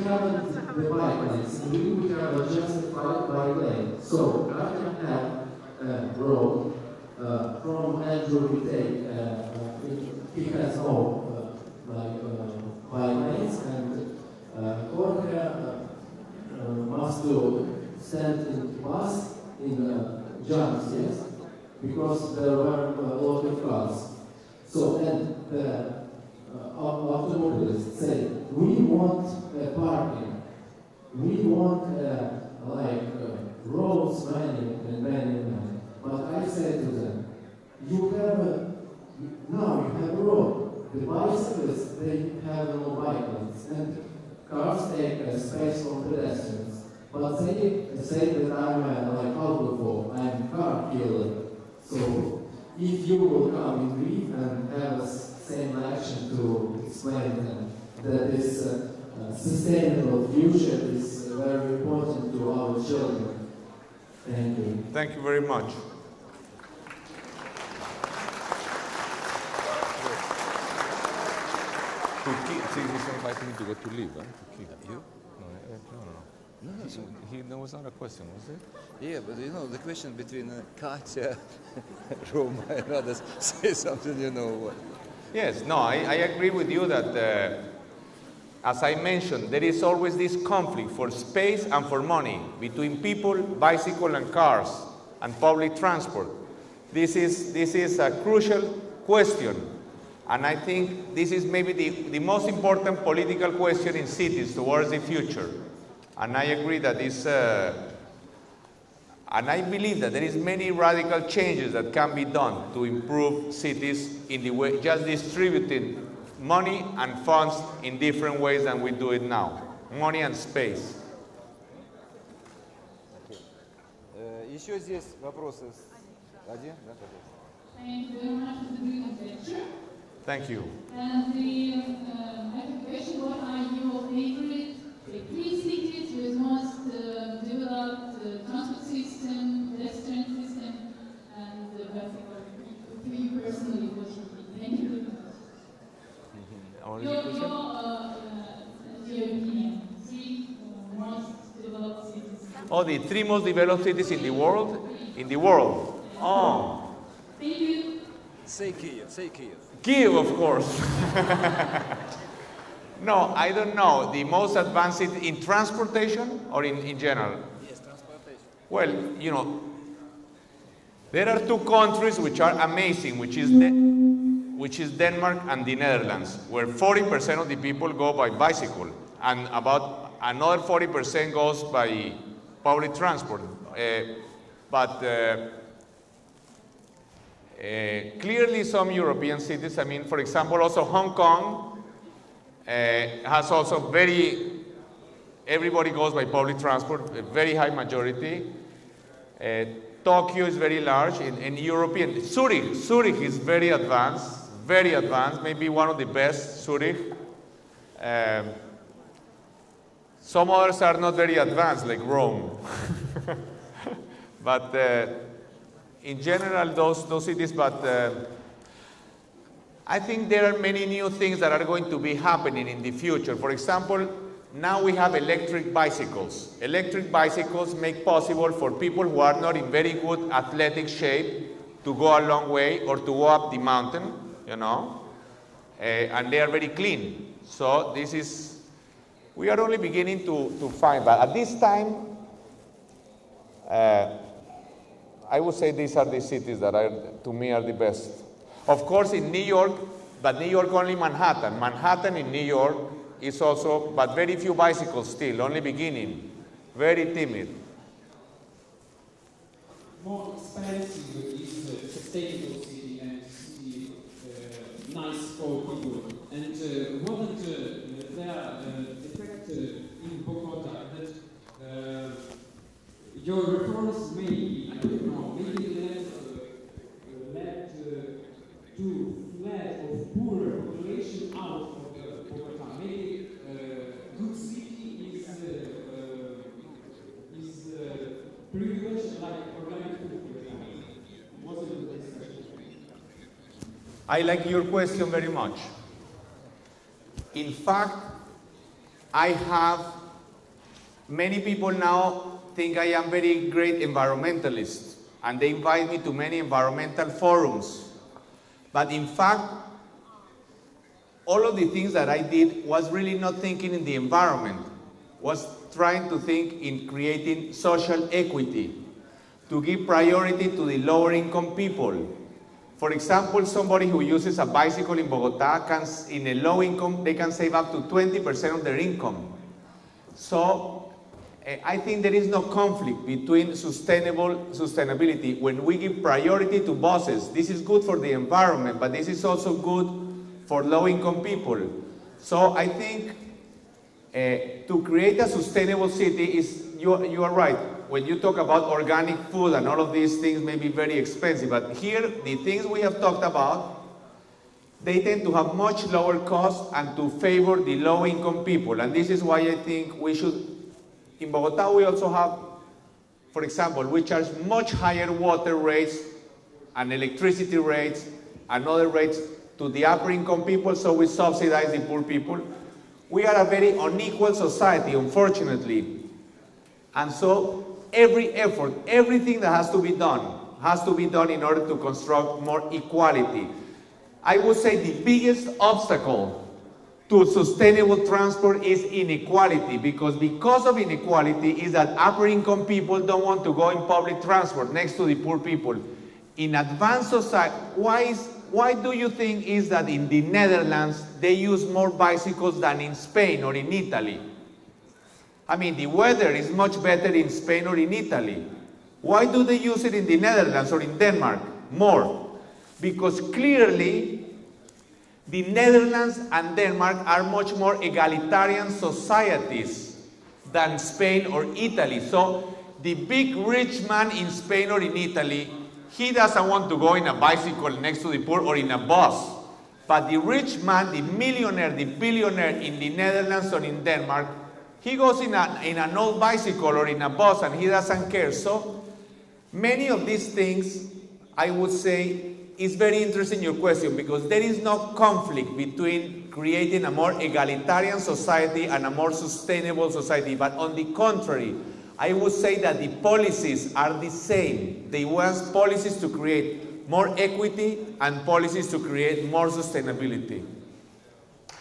haven't the bike lanes, and we have just bike lane. So Katya have road from Andrew we take, he has no bike lanes, and Jorge must to stand in bus in jumps, yes, because there were a lot of cars. So then the automobilists say, we want parking, we want roads many. But I say to them, you have now you have a road. The bicyclists, they have no bike lanes, and cars take space from pedestrians. But they say that I'm alcohol, I'm car killer. So if you will come in Kyiv and have a same action to explain that this sustainable future is very important to our children. Thank you. Thank you very much. He's inviting me to go to live, huh? To Kyiv. You? No. So there was not a question, was there? Yeah, but you know, the question between Katya, Roma, and others say something, you know. Yes, no, I agree with you that, as I mentioned, there is always this conflict for space and for money between people, bicycle and cars, and public transport. This is a crucial question, and I think this is maybe the most important political question in cities towards the future. And I agree that this, and I believe that there is many radical changes that can be done to improve cities in the way, just distributing money and funds in different ways than we do it now. Money and space. Еще здесь вопросы. Один, да, пожалуйста. Thank you very much for the brilliant lecture. Thank you. And I have a question, what are your favorite 3 cities with most developed transport system, pedestrian system, and for you personally, what you think? Thank you very much. Your opinion, 3 most developed cities. Oh, the 3 most developed cities in the world? In the world. Oh. Thank you. Say Kiev, say Kiev. Kiev, of course. No, I don't know. The most advanced in transportation or in general? Yes, transportation. Well, you know, there are 2 countries which are amazing, which is Denmark and the Netherlands, where 40% of the people go by bicycle, and about another 40% goes by public transport. Clearly some European cities, I mean, for example, also Hong Kong has also everybody goes by public transport, a very high majority. Tokyo is very large, and European. Zurich is very advanced, maybe one of the best, Zurich. Some others are not very advanced, like Rome. But in general, those cities, but I think there are many new things that are going to be happening in the future. For example, now we have electric bicycles. Electric bicycles make possible for people who are not in very good athletic shape to go a long way or to go up the mountain, you know, and they are very clean. So this is, we are only beginning to find, but at this time, I would say these are the cities that are, to me, are the best. Of course, in New York, but New York only Manhattan. Manhattan in New York is also, but very few bicycles still, only beginning, very timid. More expensive is a sustainable city and city nice for people. And wasn't there effect in Bogota that your reforms maybe, I don't know, maybe led to fled of poorer population out of Bogota? Maybe good city is privileged like organic food, for example. Was it a discussion? I like your question very much. In fact, I have many people now think I am very great environmentalist, and they invite me to many environmental forums. But in fact, all of the things that I did was really not thinking in the environment, was trying to think in creating social equity, to give priority to the lower income people. For example, somebody who uses a bicycle in Bogota can, in a low income, they can save up to 20% of their income. So I think there is no conflict between sustainability. When we give priority to buses, this is good for the environment, but this is also good for low-income people. So I think to create a sustainable city is, you are right. When you talk about organic food and all of these things may be very expensive, but here, the things we have talked about, they tend to have much lower cost and to favor the low-income people. And this is why I think we should, in Bogota, we also have, for example, we charge much higher water rates and electricity rates and other rates to the upper income people, so we subsidize the poor people. We are a very unequal society, unfortunately. And so every effort, everything that has to be done in order to construct more equality. I would say the biggest obstacle to sustainable transport is inequality, because of inequality is that upper income people don't want to go in public transport next to the poor people. In advanced society, why do you think is that in the Netherlands they use more bicycles than in Spain or in Italy? I mean, the weather is much better in Spain or in Italy. Why do they use it in the Netherlands or in Denmark more? Because clearly the Netherlands and Denmark are much more egalitarian societies than Spain or Italy. So the big rich man in Spain or in Italy, he doesn't want to go in a bicycle next to the poor or in a bus. But the rich man, the millionaire, the billionaire in the Netherlands or in Denmark, he goes in an old bicycle or in a bus and he doesn't care. So many of these things, I would say, is very interesting your question, because there is no conflict between creating a more egalitarian society and a more sustainable society. But on the contrary, I would say that the policies are the same. They want policies to create more equity and policies to create more sustainability.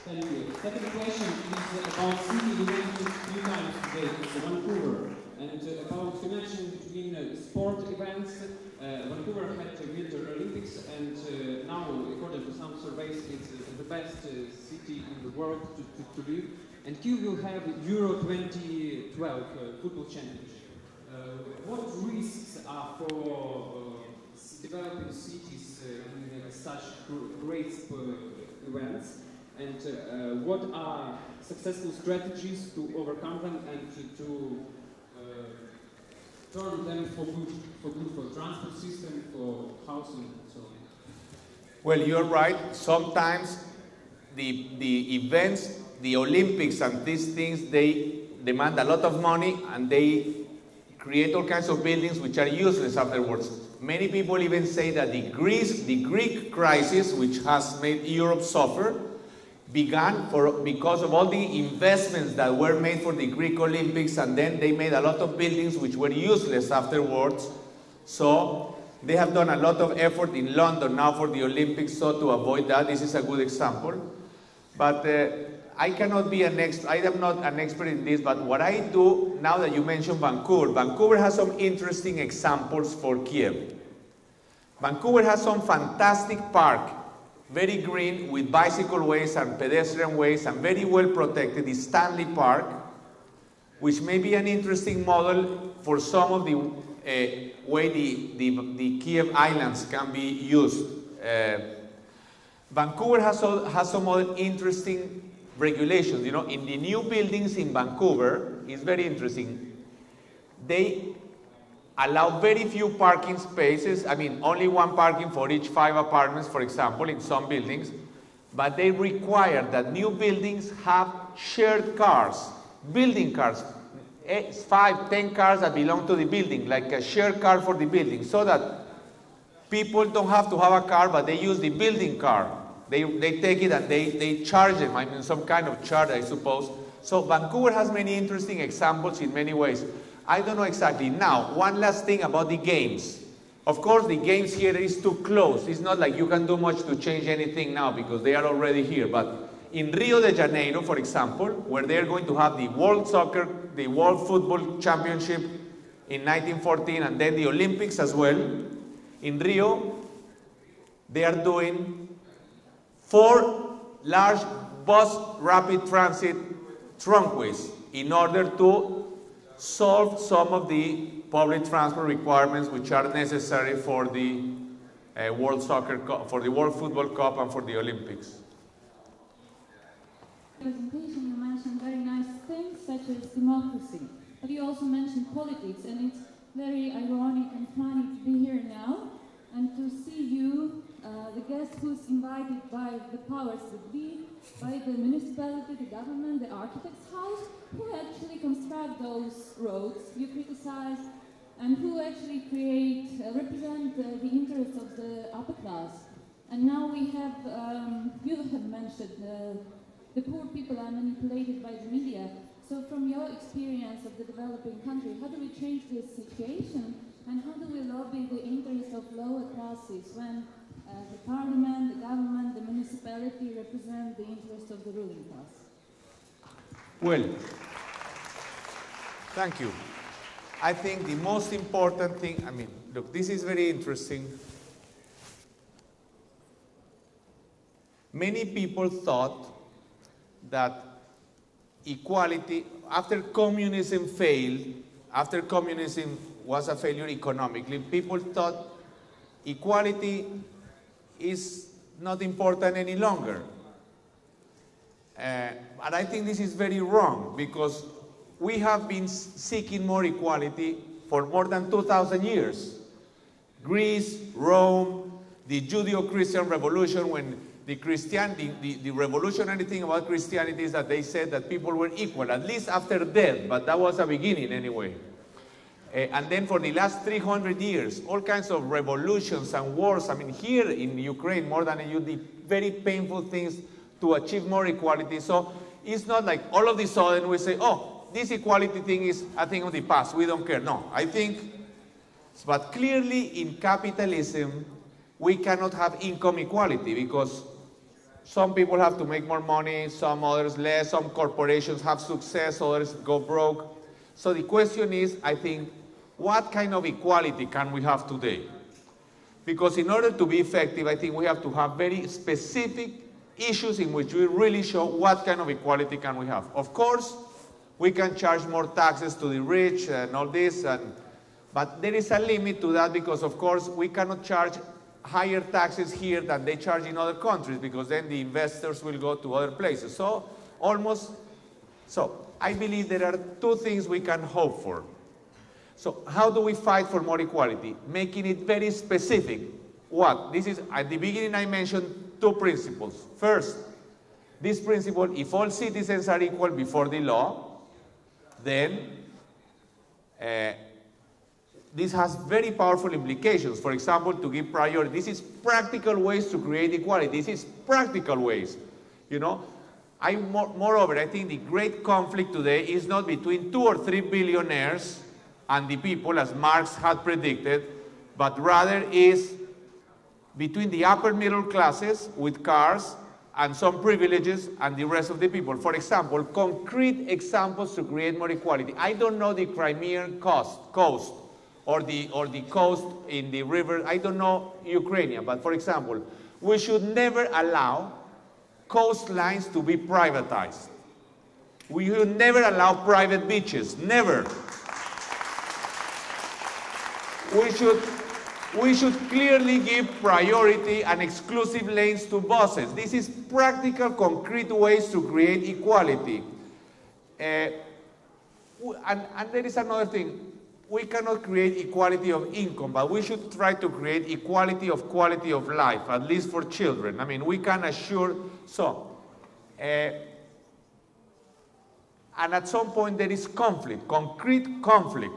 Thank you. Second question is about city you mentioned a few times today, Vancouver, and about connection between sport events. Vancouver had the Winter Olympics, and now, according to some surveys, it's the best city in the world to live. And Kyiv will have Euro 2012 football championship. What risks are for developing cities in such great events? And what are successful strategies to overcome them and to turn them for transport system, for housing, and so on? Well, you're right. Sometimes the events, the Olympics and these things, they demand a lot of money and they create all kinds of buildings which are useless afterwards. Many people even say that the Greek crisis, which has made Europe suffer, began because of all the investments that were made for the Greek Olympics, and then they made a lot of buildings which were useless afterwards. So they have done a lot of effort in London now for the Olympics, so to avoid that, this is a good example. But I cannot be I am not an expert in this, but what I do, now that you mentioned Vancouver, Vancouver has some interesting examples for Kiev. Vancouver has some fantastic park, very green, with bicycle ways and pedestrian ways, and very well protected, the Stanley Park, which may be an interesting model for some of the way the Kiev Islands can be used. Vancouver has some other interesting regulations. You know, in the new buildings in Vancouver, it's very interesting. They allow very few parking spaces. I mean, only one parking for each 5 apartments, for example, in some buildings. But they require that new buildings have shared cars, building cars, 5, 10 cars that belong to the building, like a shared car for the building, so that people don't have to have a car, but they use the building car. They take it and they charge them, I mean, some kind of charge, I suppose. So Vancouver has many interesting examples in many ways. I don't know exactly. Now, one last thing about the games. Of course, the games here is too close. It's not like you can do much to change anything now because they are already here. But in Rio de Janeiro, for example, where they're going to have the World Football Championship in 1914 and then the Olympics as well, in Rio, they are doing 4 large bus rapid transit trunkways in order to solve some of the public transport requirements which are necessary for the World Football Cup and for the Olympics. Presentation, you mentioned very nice things such as democracy, but you also mentioned politics, and it's very ironic and funny to be here now and to see you, the guest who's invited by the powers that be, by the municipality, the government, the architect's house, who actually construct those roads you criticize, and who actually represent the interests of the upper class. And now we have, you have mentioned the poor people are manipulated by the media. So from your experience of the developing country, how do we change this situation? And how do we lobby the interests of lower classes when the parliament, the government, the municipality represent the interests of the ruling class? Well, thank you. I think the most important thing, I mean, look, this is very interesting. Many people thought that equality, after communism failed, after communism was a failure economically, people thought equality is not important any longer. And I think this is very wrong, because we have been seeking more equality for more than 2,000 years. Greece, Rome, the Judeo-Christian revolution, when the revolutionary thing about Christianity is that they said that people were equal, at least after death, but that was a beginning anyway. And then for the last 300 years, all kinds of revolutions and wars. I mean, here in Ukraine, more than you did very painful things to achieve more equality. So it's not like all of a sudden we say, oh, this equality thing is a thing of the past, we don't care. No, I think, but clearly in capitalism, we cannot have income equality, because some people have to make more money, some others less, some corporations have success, others go broke. So the question is, I think, what kind of equality can we have today? Because in order to be effective, I think we have to have very specific issues in which we really show what kind of equality can we have. Of course, we can charge more taxes to the rich and all this, but there is a limit to that, because of course we cannot charge higher taxes here than they charge in other countries, because then the investors will go to other places. So I believe there are 2 things we can hope for. So how do we fight for more equality? Making it very specific. What? This is, at the beginning I mentioned 2 principles. First, this principle, if all citizens are equal before the law, then this has very powerful implications. For example, to give priority. This is practical ways to create equality. This is practical ways. You know, moreover, I think the great conflict today is not between 2 or 3 billionaires and the people, as Marx had predicted, but rather is between the upper middle classes with cars and some privileges and the rest of the people. For example, concrete examples to create more equality. I don't know the Crimean coast or the coast in the river. I don't know Ukraine, but for example, we should never allow coastlines to be privatized. We should never allow private beaches, never. We should clearly give priority and exclusive lanes to buses. This is practical, concrete ways to create equality. And there is another thing. We cannot create equality of income, but we should try to create equality of quality of life, at least for children. I mean, we can assure so. And at some point there is conflict, concrete conflict.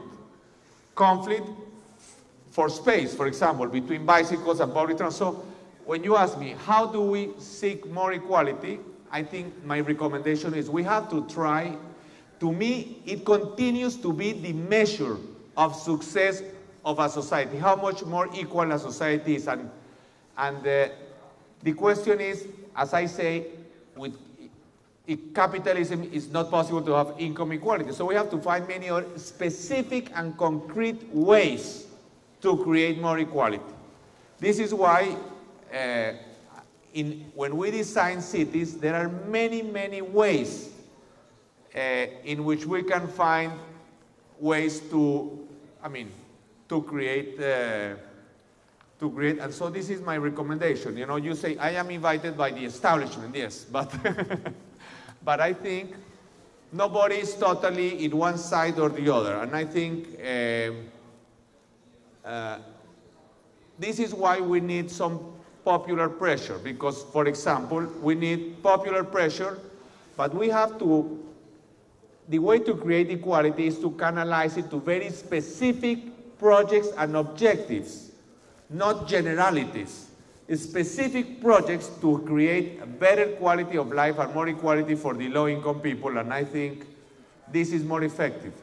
Conflict for space, for example, between bicycles and public transport. So when you ask me, how do we seek more equality? I think my recommendation is we have to try. To me, it continues to be the measure of success of a society, how much more equal a society is. And the question is, as I say, with capitalism, it's not possible to have income equality. So we have to find many other specific and concrete ways to create more equality. This is why when we design cities, there are many, many ways in which we can find ways to create, and so this is my recommendation. You know, you say, I am invited by the establishment, yes, but, but I think nobody is totally in one side or the other, and I think this is why we need some popular pressure, because, for example, we need popular pressure, but we have to, the way to create equality is to canalize it to very specific projects and objectives, not generalities. Specific projects to create a better quality of life and more equality for the low-income people, and I think this is more effective.